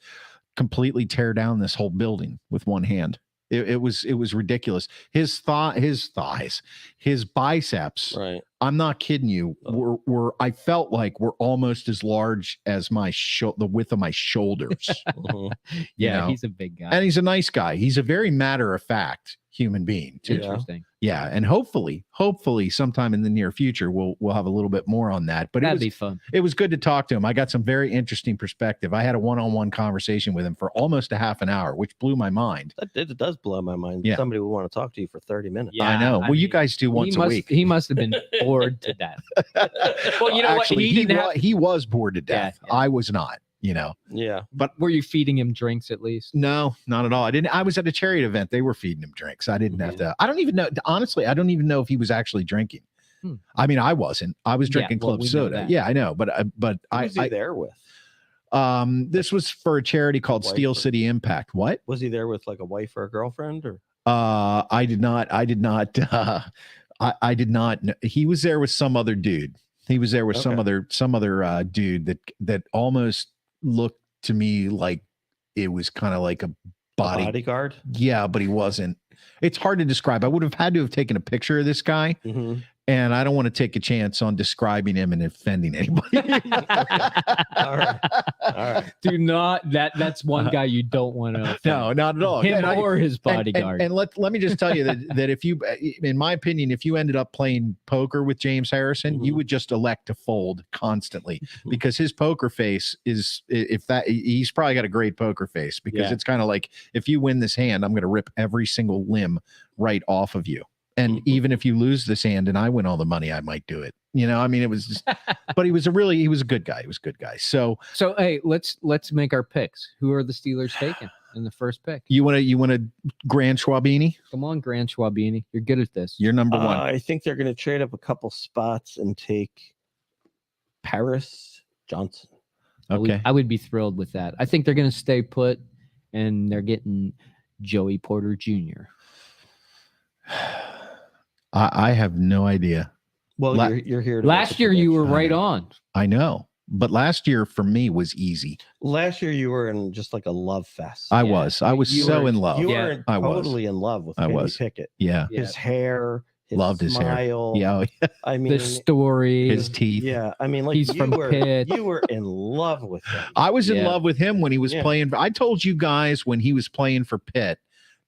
completely tear down this whole building with one hand. It was ridiculous. His thighs, his biceps. Right. I'm not kidding you. I felt like we're almost as large as the width of my shoulders. Yeah, he's a big guy, and he's a nice guy. He's a very matter of fact human being too. Interesting. Yeah, and hopefully, sometime in the near future, we'll have a little bit more on that. But that'd be fun. It was good to talk to him. I got some very interesting perspective. I had a one-on-one conversation with him for almost a half an hour, which blew my mind. It does blow my mind. Yeah. Somebody would want to talk to you for 30 minutes. Yeah, I know. You guys do once a week. He must have been bored to death. Well, you know actually, what? He was bored to death. Yeah. I was not. Yeah. But were you feeding him drinks at least? No, not at all. I was at a charity event. They were feeding him drinks. I didn't have to. I don't even know. Honestly, I don't even know if he was actually drinking. I mean, I wasn't. I was drinking club soda. Yeah, I know. But who was he there with? This was for a charity called Steel City Impact. What? Was he there with like a wife or a girlfriend or? I did not. I did not. He was there with some other dude. He was there with some other dude that almost looked to me like it was kind of like a bodyguard. Yeah, but he wasn't. It's hard to describe. I would have had to have taken a picture of this guy. And I don't want to take a chance on describing him and offending anybody. All right. Do not. That's one guy you don't want to offend. No, not at all. Him or his bodyguard. And let me just tell you that if you, in my opinion, if you ended up playing poker with James Harrison, you would just elect to fold constantly because his poker face is, he's probably got a great poker face because it's kind of like, if you win this hand, I'm going to rip every single limb right off of you. And even if you lose this hand and I win all the money, I might do it. I mean, it was just, but he was a good guy. He was a good guy. So hey, let's make our picks. Who are the Steelers taking in the first pick? You want to Grand Schwabini? Come on, Grand Schwabini. You're good at this. You're number one. I think they're going to trade up a couple spots and take Paris Johnson. Okay. I would be thrilled with that. I think they're going to stay put and they're getting Joey Porter Jr. I have no idea. Well, you're here. Last year you were right on. I know, but last year for me was easy. Last year you were in just like a love fest. I was so in love. You were totally in love with Kenny Pickett. Yeah. His hair. Loved his smile. Hair. Yeah. I mean, the story, his teeth. Yeah. I mean, like he's from Pitt. You were in love with him. I was in love with him when he was playing. I told you guys when he was playing for Pitt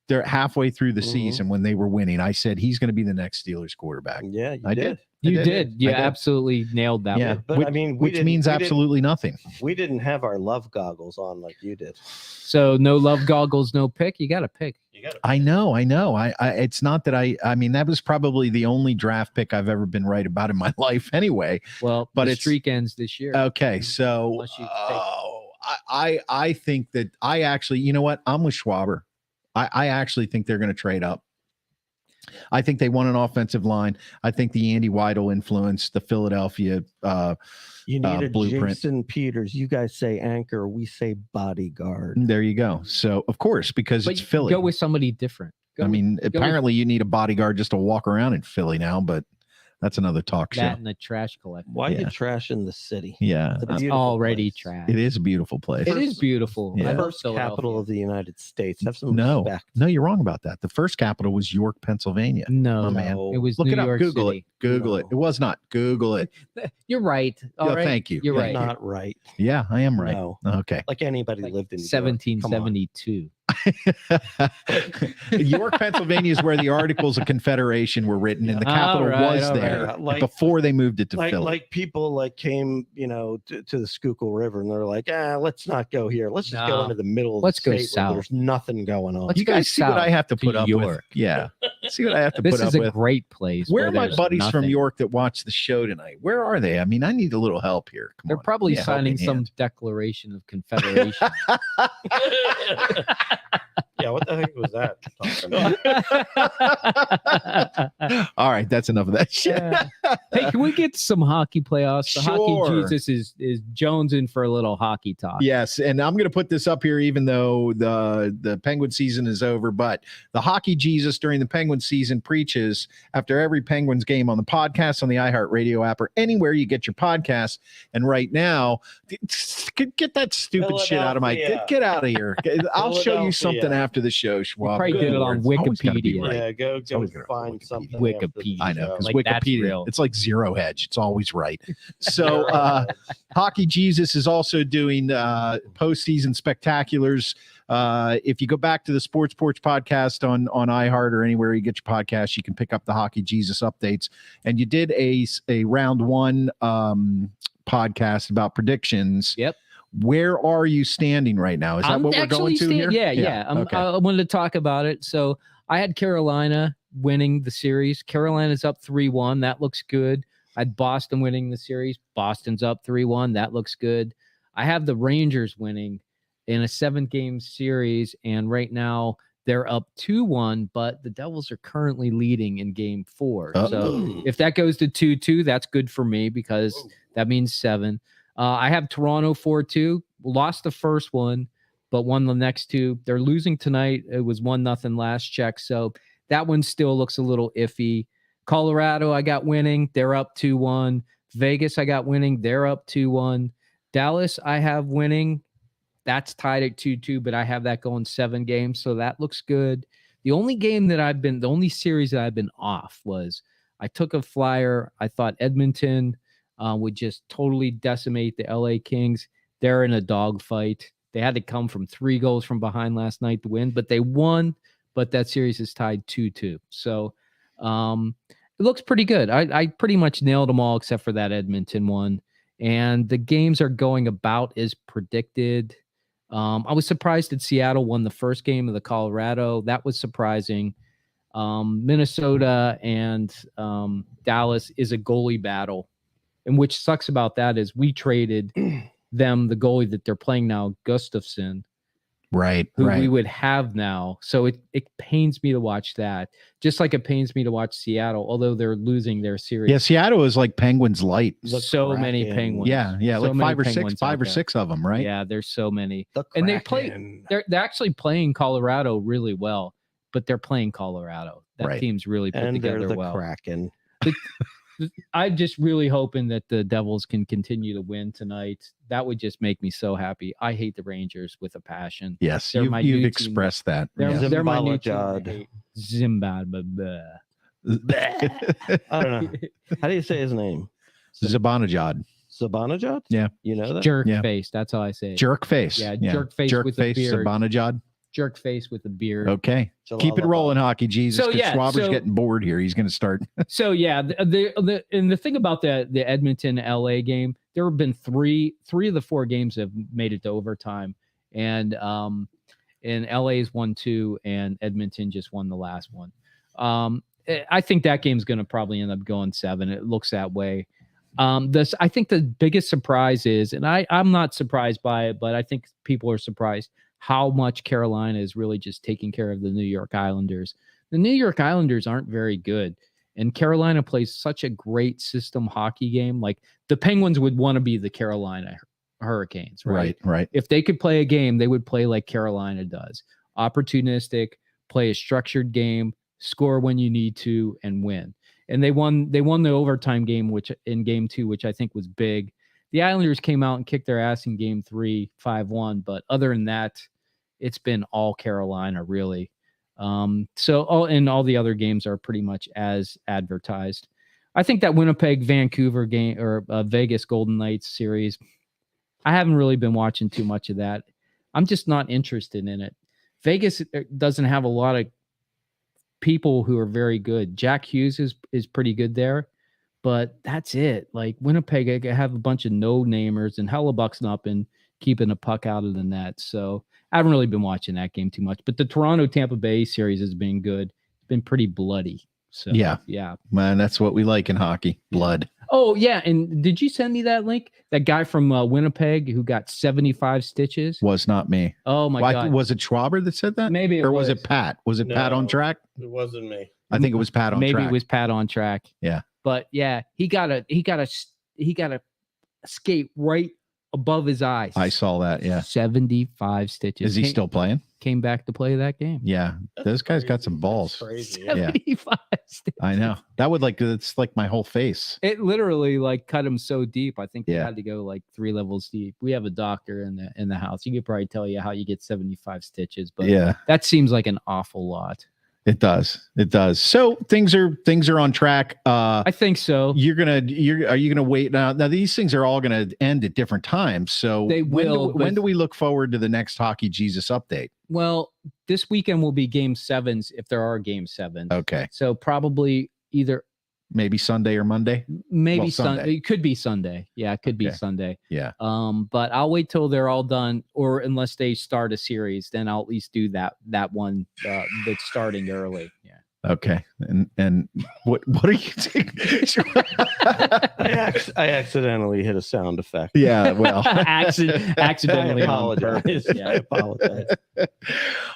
they're halfway through the Mhm. season when they were winning. I said he's going to be the next Steelers quarterback. Yeah, you I did. You I did. You I did. absolutely nailed that Yeah, one. But I mean, which means absolutely nothing. We didn't have our love goggles on like you did. So no love goggles, no pick. You got to pick. I know. I it's not that I mean, that was probably the only draft pick I've ever been right about in my life anyway. Well, But the it's- streak ends this year. Okay, so Unless you take- I think that I actually, you know what? I'm with Schwaber. I actually think they're going to trade up. I think they want an offensive line. I think the Andy Weidel influence, the Philadelphia You need a blueprint. Jason Peters. You guys say anchor. We say bodyguard. There you go. So of course, because But it's Philly. go with somebody different. Go I mean, with apparently you need a bodyguard just to walk around in Philly now, but that's another talk show. that and the trash collector. Why Yeah. you trashing the city? Yeah, It's a It's beautiful already place. trash. it is a beautiful place. It is beautiful. Yeah. I love First capital Philadelphia. of the United States. Have some No, respect. no, you're wrong about that. The first capital was York, Pennsylvania. No, Oh, man. it was Look New it up. York Google City. it. Google it. No. It was not. Google it. You're right. All Yeah, right. thank you. You're Thank right. you. Not right. Yeah, I am right. No. Okay. Like anybody Like lived in New York. Come on. 1772. York, Pennsylvania is where the Articles of Confederation were written, and the All capital right, was all there right. Like- before they moved it to Philly. Like people like came, to the Schuylkill River and they're like, let's not go here. Let's just go No. into the middle of Let's the go state where south. there's nothing going on. Let's you go guys see what I south have to put to up with? York. Yeah. See what I have to This put is up a with. great place. Where are my there's buddies from nothing. York that watch the show tonight? Where are they? I mean, I need a little help here. Come They're on. probably Yeah, signing helping some hand. declaration of confederation. Yeah, what the heck was that? Talking about? All right, that's enough of that shit. Yeah. Hey, can we get some hockey playoffs? The Sure. hockey Jesus is jonesing for a little hockey talk. Yes, and I'm going to put this up here, even though the Penguin season is over. But the hockey Jesus during the Penguin season preaches after every Penguins game on the podcast, on the iHeartRadio app, or anywhere you get your podcasts. And right now, get that stupid shit out of my Philadelphia. get out of here. I'll show you Philadelphia. something after the show, You Schwab. probably Good did it on lord, it's always gotta be Wikipedia. right. Yeah, go always gonna find Wikipedia. something. Wikipedia. I know, because Like, that's Wikipedia, real. it's like Zero Hedge. It's always right. So Hockey Jesus is also doing postseason spectaculars. If you go back to the Sports Porch podcast on iHeart or anywhere you get your podcast, you can pick up the Hockey Jesus updates. And you did a round one podcast about predictions. Yep. Where are you standing right now? Is that what we're going to here? Yeah. Okay. I wanted to talk about it. So I had Carolina winning the series. Carolina's up 3-1. That looks good. I had Boston winning the series. Boston's up 3-1. That looks good. I have the Rangers winning in a 7-game series, and right now they're up 2-1, but the Devils are currently leading in game 4. So Oh. if that goes to 2-2, that's good for me because that means 7. I have Toronto 4-2, lost the first one, but won the next 2. They're losing tonight. It was 1-0 last check. So that one still looks a little iffy. Colorado, I got winning. They're up 2-1. Vegas, I got winning. They're up 2-1. Dallas, I have winning. That's tied at 2-2, but I have that going 7 games. So that looks good. The only series that I've been off was I took a flyer. I thought Edmonton would just totally decimate the LA Kings. They're in a dogfight. They had to come from 3 goals from behind last night to win, but they won. But that series is tied 2-2. So it looks pretty good. I pretty much nailed them all except for that Edmonton one. And the games are going about as predicted. I was surprised that Seattle won the first game of the Colorado. That was surprising. Minnesota and Dallas is a goalie battle. And which sucks about that is we traded them the goalie that they're playing now, Gustafsson, Right. who right. we would have now. So it pains me to watch that, just like it pains me to watch Seattle, although they're losing their series. Yeah, Seattle is like Penguins light. The So many Kraken. Penguins. Yeah, So like many 5 or 6, Penguins 5 out or there. 6 of them, right? Yeah, there's so many. The And they play- Kraken. They're actually playing Colorado really well, but they're playing Colorado. That Right. team's really put and they're together the well. Kraken. I'm just really hoping that the Devils can continue to win tonight. That would just make me so happy. I hate the Rangers with a passion. Yes, They're my you've new team. expressed that. They're, Yeah. they're my new team. to Zimbalajad. hate. Zimbabwe. I don't know. How do you say his name? Zibanejad. Sabanajad? Yeah. You know that? Jerk Yeah. face. That's how I say it. Jerk face. Yeah, jerk face Jerk with a face beard. Zibanejad. jerk face with a beard. Okay. Keep it rolling, Hockey Jesus. So, Because Schwaber's getting bored here. He's going to start. So yeah, the thing about the Edmonton LA game, there have been three of the 4 games have made it to overtime, and LA's won 2, and Edmonton just won the last one. I think that game's going to probably end up going 7. It looks that way. I think the biggest surprise is, and I'm not surprised by it, but I think people are surprised how much Carolina is really just taking care of the New York Islanders. The New York Islanders aren't very good, and Carolina plays such a great system hockey game. Like the Penguins would want to be the Carolina Hurricanes, right? Right. If they could play a game, they would play like Carolina does. Opportunistic, play a structured game, score when you need to, and win. And they won the overtime game, which in game 2, which I think was big. The Islanders came out and kicked their ass in game 3, 5-1. But other than that, it's been all Carolina, really. So all the other games are pretty much as advertised. I think that Winnipeg Vancouver game or Vegas Golden Knights series, I haven't really been watching too much of that. I'm just not interested in it. Vegas doesn't have a lot of people who are very good. Jack Hughes is pretty good there, but that's it. Like Winnipeg, I have a bunch of no-namers, and Hellebuck's not been keeping a puck out of the net. So I haven't really been watching that game too much. But the Toronto-Tampa Bay series has been good. It's been pretty bloody. So yeah, man, that's what we like in hockey, blood. Oh yeah, and did you send me that link? That guy from Winnipeg who got 75 stitches was not me. Oh my God, was it Schwaber that said that? Maybe, or was it Pat? Was it Pat on track? It wasn't me. I think it was Pat on track. Maybe it was Pat on track. Yeah, but yeah, he got a skate right above his eyes. I saw that. Yeah, 75 stitches. Is he still playing? Came back to play that game. Yeah, those guys got some balls. That's crazy. 75 stitches. I know. That would it's like my whole face. It literally like cut him so deep. I think they Yeah. had to go like 3 levels deep. We have a doctor in the house. He could probably tell you how you get 75 stitches, but Yeah, that seems like an awful lot. it does. It does. So things are on track. I think so. Are you gonna wait now? Now these things are all gonna end at different times. So They will, When but- do we look forward to the next Hockey Jesus update? Well, this weekend will be game 7s if there are game 7s. Okay, So probably either maybe Sunday or Monday. maybe Well, Sunday. Sunday. It could be Sunday. Yeah, it could be Okay. Sunday. Yeah. But I'll wait till they're all done, or unless they start a series, then I'll at least do that one that's starting early. Yeah. Okay. And what are you taking? I accidentally hit a sound effect. Yeah. Well. Accidentally. I on apologize. purpose. I Yeah. apologize.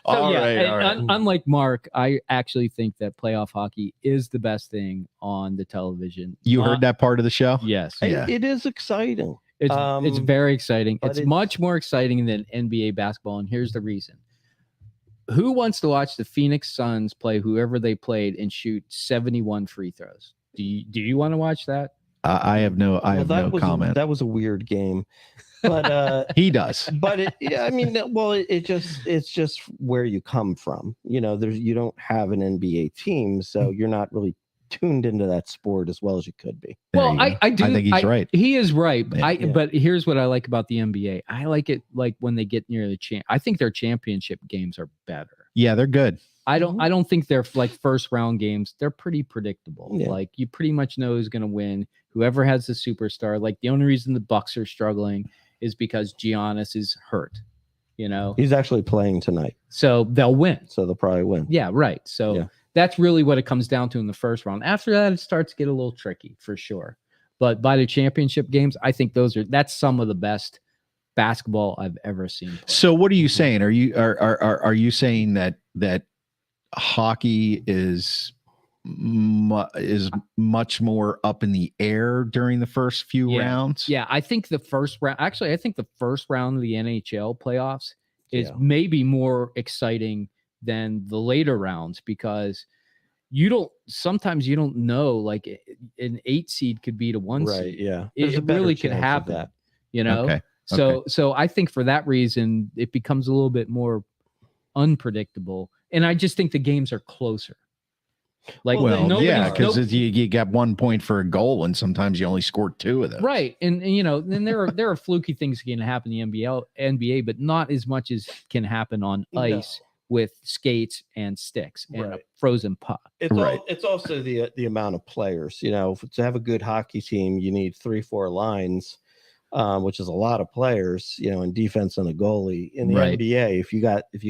All right. and unlike Mark, I actually think that playoff hockey is the best thing on the television. You heard that part of the show? Yes. Yeah. It is exciting. It's very exciting. but It's it's- much more exciting than NBA basketball, and here's the reason. Who wants to watch the Phoenix Suns play whoever they played and shoot 71 free throws? Do you want to watch that? I have no comment. That was a weird game, but He does. but it's just where you come from. You don't have an NBA team, so you're not really tuned into that sport as well as you could be. There Well, you go. I do. I think he's right. He is right. But, Yeah. but here's what I like about the NBA. I like it like when they get near the I think their championship games are better. Yeah, they're good. I don't think they're like first round games. They're pretty predictable. Yeah. Like you pretty much know who's going to win. Whoever has the superstar. Like the only reason the Bucks are struggling is because Giannis is hurt. He's actually playing tonight, So they'll win. so they'll probably win. Yeah, right. So Yeah. that's really what it comes down to in the first round. After that, it starts to get a little tricky for sure. But by the championship games, I think that's some of the best basketball I've ever seen play. So what are you saying? Are you saying that hockey is much more up in the air during the first few rounds? Yeah, I think the first round of the NHL playoffs is Yeah. maybe more exciting than the later rounds because sometimes you don't know, like an 8 seed could beat a 1 Right. seed. Yeah. It There's a better really could chance of happen. that. Okay. So I think for that reason, it becomes a little bit more unpredictable. And I just think the games are closer. Like, Well, yeah, nobody's- because you got 1 point for a goal, and sometimes you only scored 2 of them. right. And then there are fluky things that can happen in the NBA, but not as much as can happen on ice with skates and sticks and a Right. frozen puck. It's also the amount of players. To have a good hockey team, you need 3-4 lines, which is a lot of players. And defense and a goalie. In the Right. NBA, if you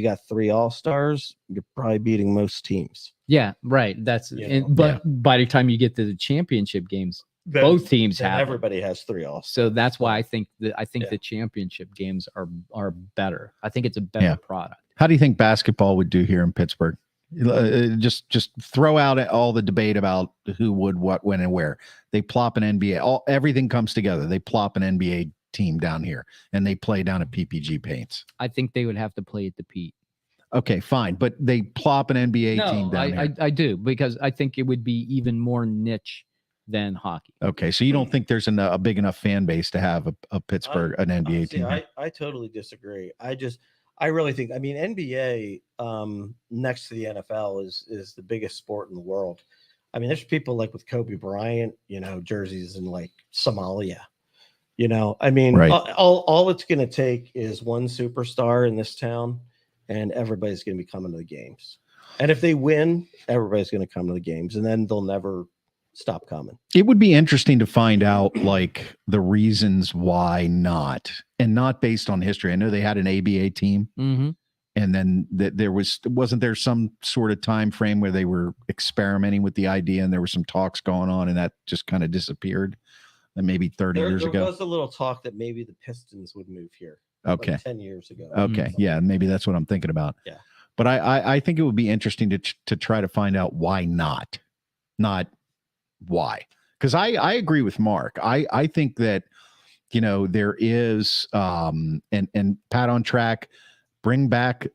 got 3 all-stars, you're probably beating most teams. Yeah, right. But by the time you get to the championship games, both teams Then have them. everybody has 3 all-stars. So that's why I think the championship games are better. I think it's a better product. How do you think basketball would do here in Pittsburgh? Just throw out all the debate about who would, what, when, and where. They plop an NBA. Everything comes together. They plop an NBA team down here, and they play down at PPG Paints. I think they would have to play at the Pete. Okay, fine, but they plop an NBA team down here. I do, because I think it would be even more niche than hockey. Okay, so you don't think there's a big enough fan base to have a Pittsburgh an NBA team? I totally disagree. I really think, NBA next to the NFL is the biggest sport in the world. There's people like with Kobe Bryant, jerseys in like Somalia. Right. All it's going to take is one superstar in this town, and everybody's going to be coming to the games. And if they win, everybody's going to come to the games, and then they'll never stop coming. It would be interesting to find out like the reasons why not, and not based on history. I know they had an ABA team, and then wasn't there some sort of time frame where they were experimenting with the idea, and there were some talks going on, and that just kind of disappeared. And maybe 30 years ago. There was a little talk that maybe the Pistons would move here. Okay. Like 10 years ago. Okay. Yeah. Maybe that's what I'm thinking about. Yeah. But I think it would be interesting to try to find out why not why. Because I agree with Mark. I think that, there is, and Pat on track, bring back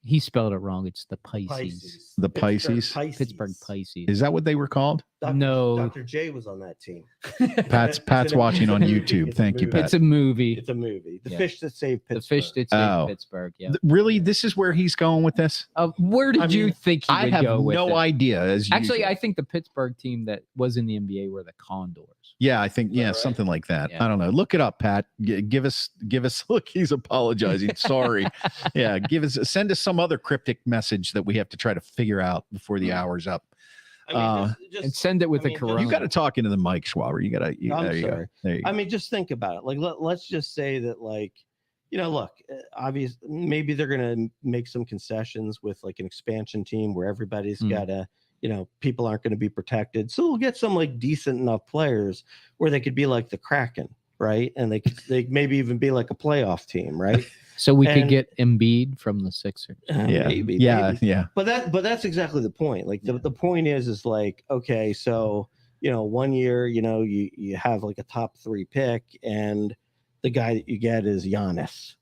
he spelled it wrong. It's the Pisces. The Pisces? Pittsburgh Pisces. Is that what they were called? No. Dr. J was on that team. Pat's watching on YouTube. Thank you, Pat. It's a movie. It's a movie. The Yeah. Fish That Saved Pittsburgh. The Fish That Saved Pittsburgh. Yeah. Really? This is where he's going with this? Where did you think he would I have go with no it? idea. Actually, usual. I think the Pittsburgh team that was in the NBA were the Condors. Yeah, I think right? something like that. Yeah. I don't know. Look it up, Pat. Give us. Look, he's apologizing. Sorry. Yeah, send us some other cryptic message that we have to try to figure out before the hour's up. And send it with a corona. You got to talk into the mic, Schwaber. You got to. I'm There you go. sorry. There you go. Just think about it. Like, let's just say that, like, look, obviously, maybe they're going to make some concessions with like an expansion team where everybody's got to, people aren't going to be protected. So we'll get some like decent enough players where they could be like the Kraken, right? And they maybe even be like a playoff team, right? So we could get Embiid from the Sixers. Yeah. Maybe. But that's exactly the point. Like the point is like, okay, so 1 year, you have like a top 3 pick, and the guy that you get is Giannis,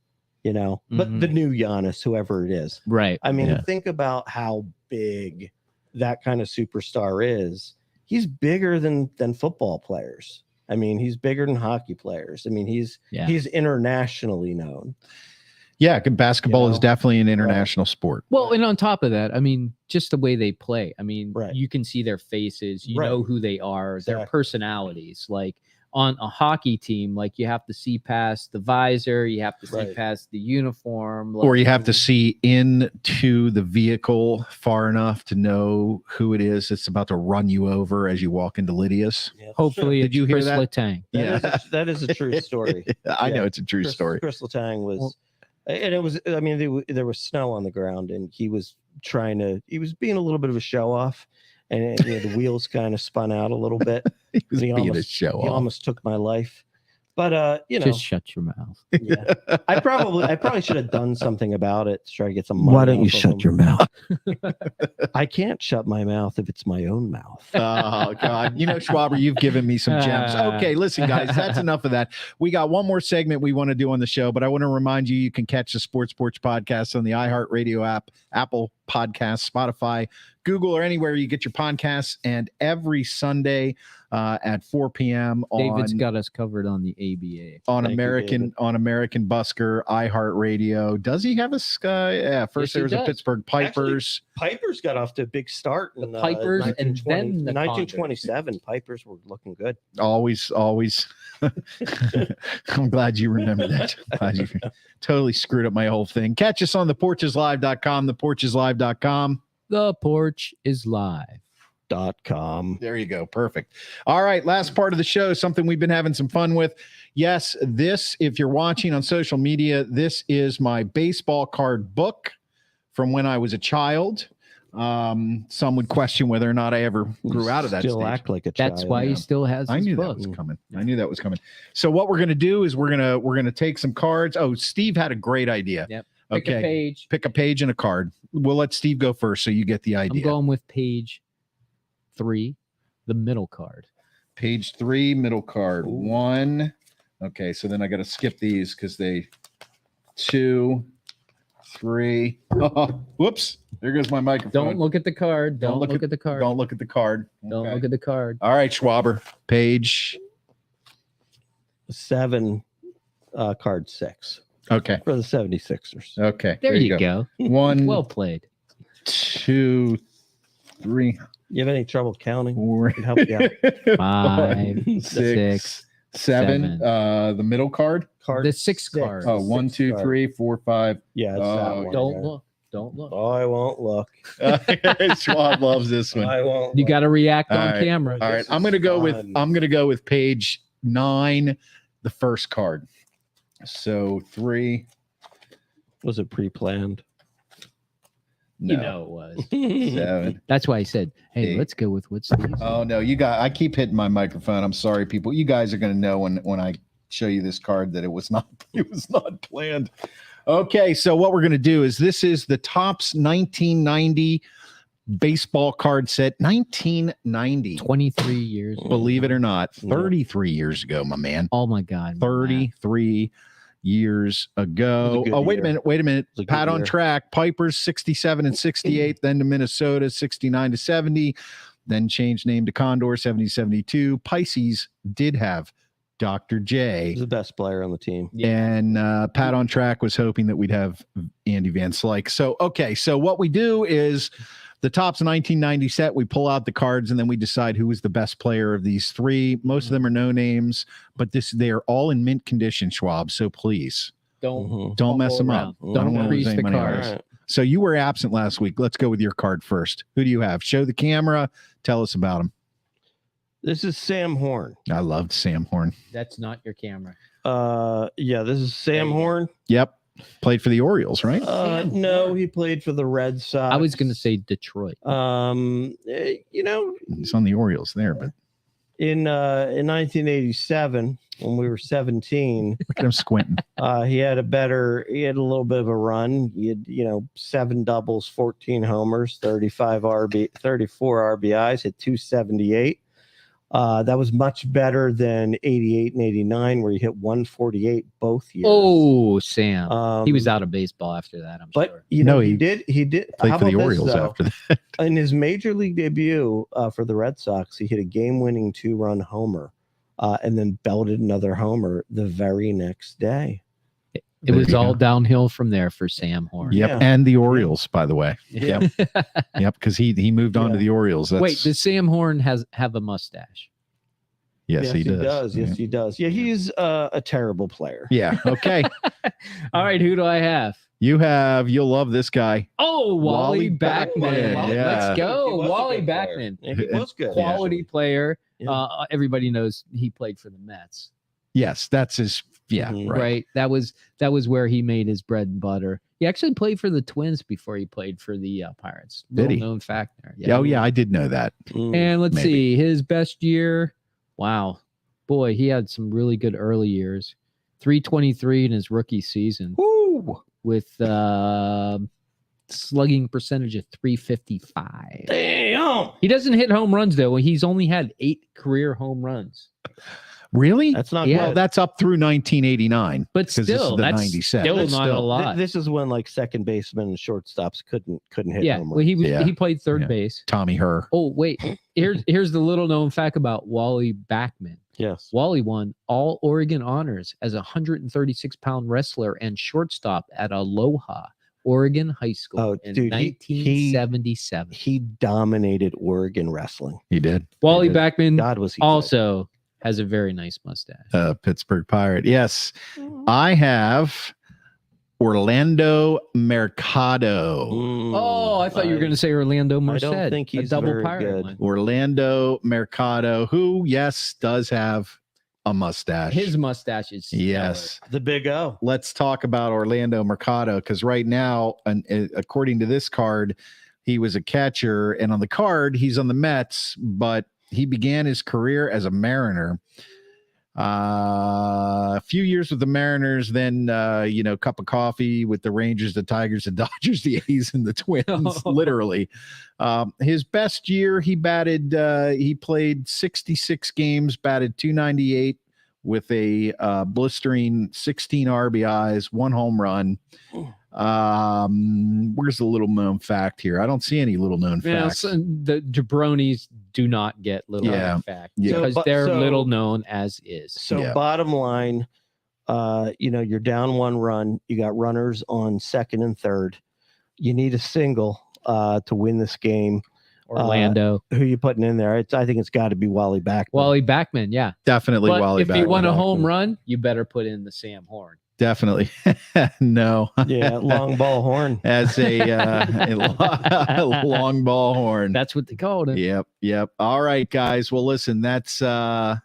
but the new Giannis, whoever it is. Right. Think about how big that kind of superstar is. He's bigger than football players. He's bigger than hockey players. He's internationally known. Yeah, basketball is definitely an international sport. Well, and on top of that, just the way they play. Right. You can see their faces. You Right. know who they are, Exactly. their personalities. Like on a hockey team, like you have to see past the visor, you have to see Right. past the uniform, Or you have to see into the vehicle far enough to know who it is that's about to run you over as you walk into Lydia's. Yeah, hopefully, Did it's you hear Chris that? Letang. that is a true story. I know it's a true story. Chris Letang was, and it was. There was snow on the ground, and he was being a little bit of a show off, and the wheels kind of spun out a little bit. He was He being a almost- show He off. almost took my life, but Just shut your mouth. yeah. I probably should have done something about it to try to get some money. Why don't you shut your mouth? I can't shut my mouth if it's my own mouth. Oh God! Schwaber, you've given me some gems. Okay, listen, guys, that's enough of that. We got one more segment we want to do on the show, but I want to remind you can catch the Sports Porch podcast on the iHeartRadio app, Apple Podcasts, Spotify, Google, or anywhere you get your podcasts. And every Sunday at 4 p.m. David's got us covered on the ABA. on Thank you, David. American Busker, iHeartRadio. Does he have a Sky? Yeah, first Yes, he there was a does. Pittsburgh Pipers. Pipers got off to a big start. In, The Pipers and then the 1927. Pipers were looking good. Always. I'm glad you remember that. Glad you totally screwed up my whole thing. Catch us on theporcheslive.com, theporcheslive.com. The Porch is live. .com. There you go. Perfect. All right. Last part of the show, something we've been having some fun with. Yes, this, if you're watching on social media, this is my baseball card book from when I was a child. Some would question whether or not I ever grew out of that Still stage. act like a child. That's why he still has I his knew book. that was coming. I knew that was coming. So what we're going to do is we're going to take some cards. Oh, Steve had a great idea. Yep. Okay. Pick a page. Pick a page and a card. We'll let Steve go first so you get the idea. I'm going with page 3, the middle card. Page 3, middle card. Ooh. 1. Okay, so then I got to skip these because 2, 3. Whoops. There goes my microphone. Don't look at the card. Don't look at the card. Don't look at the card. Don't Okay. look at the card. All right, Schwaber. Page. 7, card 6 Okay. for the 76ers. Okay. There you go. 1, Well played. 2, 3, You have any trouble counting? 4, Can help you out. 5, 6, 6, 7. 7. The middle card. Card The 6 card. Oh, 1, 2, card. 3, 4, 5. Yeah, it's Oh, that one. Don't yeah. look. Don't look. Oh, I won't look. Schwab loves this one. I won't. You look. got to react All on right. camera. All right, This I'm is gonna go with fun. page 9, the first card. So 3. Was it pre-planned? No. You know it was. 7. That's why I said, hey, 8. let's go with what Steve Oh no, I keep hitting my microphone. I'm sorry, people. You guys are gonna know when I show you this card that it was not planned. Okay, so what we're gonna do is this is the Topps 1990 baseball card set. 1990. 23 years. Believe it or not, Yeah. 33 years ago, my man. Oh my God. 33 years ago. It was a good Oh, wait year. a minute. It was a good Pat on year. track. Pipers 67 and 68, then to Minnesota 69 to 70, then changed name to Condor 70 72. Pisces did have Dr. J. He's the best player on the team. And Pat on track was hoping that we'd have Andy Van Slyke. So, okay. So what we do is the Topps 1990 set, we pull out the cards and then we decide who is the best player of these 3. Most of them are no names, but they are all in mint condition, Schwab. So please Don't don't mess them up. around. I don't Don't wanna lose crease any the money on cards. this. All right. So you were absent last week. Let's go with your card first. Who do you have? Show the camera. Tell us about him. This is Sam Horn. I loved Sam Horn. That's not your camera. Yeah, this is There Sam you go. Horn. Yep. Played for the Orioles, right? No, he played for the Red Sox. I was going to say Detroit. You know, He's on the Orioles there, but in 1987, when we were 17, look at him squinting. he had a little bit of a run. He had, 7 doubles, 14 homers, 34 RBIs, hit 278. That was much better than 88 and 89, where he hit 148 both years. Oh, Sam. He was Um, out of baseball after that, I'm But sure. No, he he did. Played How for the about this, Orioles though? after that. In his major league debut for the Red Sox, he hit a game-winning 2-run homer, and then belted another homer the very next day. It There was you all go. downhill from there for Sam Horn. Yep. Yeah. And the Orioles, by the way. Yeah. Yep. Because he moved on to Yeah. the Orioles. That's, Wait, does Sam Horn have a mustache? yes, he does. Yes, he does. Yeah, he's a terrible player. Yeah. Okay. All right, who do I have? You'll love this guy. Oh, Wally Wally Backman. Backman, yeah. Let's go. He was a Wally good player. Backman. Yeah, he was good. Quality player. Yeah. Everybody knows he played for the Mets. Yes, that's his. Yeah. Mhm. Right. That was where he made his bread and butter. He actually played for the Twins before he played for the Pirates. Did Little he? known fact there. Oh, yeah. I did know that. Mm. And let's Maybe. see, his best year. Wow. Boy, he had some really good early years. 323 in his rookie season Woo. with slugging percentage of 355. Damn. He doesn't hit home runs though. He's only had 8 career home runs. Really? That's not Yeah. Well, good. that's up through 1989. But 'cause this is still, the that's 97. still That's not still- a lot. This is when like second basemen and shortstops couldn't hit Yeah, home well, runs. he played third Yeah. base. Tommy Herr. Oh wait, here's the little known fact about Wally Backman. Yes. Wally won all Oregon honors as a 136-pound wrestler and shortstop at Aloha, Oregon High School Oh, in dude, 1977. He dominated Oregon wrestling. He did. Wally did. Backman God was he good. also has a very nice mustache. Pittsburgh Pirate. Yes. I have Orlando Mercado. Oh, I thought you were going to say Orlando Merced. I don't think he's a double very pirate good. one. Orlando Mercado, who, yes, does have a mustache. His mustache is stellar. Yes. The Big O. Let's talk about Orlando Mercado, because right now, according to this card, he was a catcher, and on the card, he's on the Mets, but he began his career as a Mariner. A few years with the Mariners, then cup of coffee with the Rangers, the Tigers, the Dodgers, the A's, and the Twins. Literally, his best year, he played 66 games, batted .298 with a blistering 16 RBIs, 1 home run. Where's the little known fact here? I don't see any little known facts. So the jabronis do not get little known fact because they're little known as is. So bottom line, you're down 1 run. You got runners on second and third. You need a single to win this game. Orlando. Who you putting in there? I think it's got to be Wally Backman. Wally Backman, yeah. Definitely But Wally if Backman. you want a home run, you better put in the Sam Horn. Definitely. No. Yeah, long ball horn. As a long ball horn. That's what they called it. Yep. All right, guys. Well, listen, that's going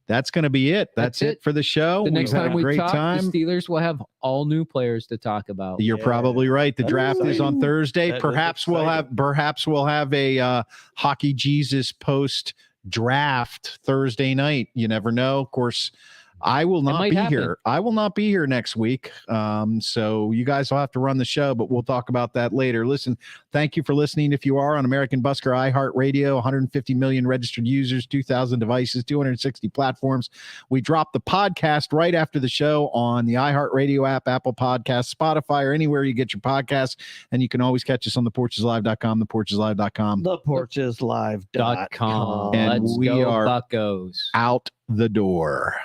to be it. That's it for the show. The next We've had time a we great talk, time. the Steelers will have all new players to talk about. You're probably right. The That's draft is on exciting. Thursday. That is Perhaps we'll have a Hockey Jesus post draft Thursday night. You never know. Of course, I will not be here. I will not be here next week. So you guys will have to run the show, but we'll talk about that later. Listen, thank you for listening. If you are on American Busker iHeartRadio, 150 million registered users, 2,000 devices, 260 platforms. We drop the podcast right after the show on the iHeartRadio app, Apple Podcasts, Spotify, or anywhere you get your podcasts. And you can always catch us on theporcheslive.com, theporcheslive.com. Theporcheslive.com. .com. And Let's we go are Buccos. out the door.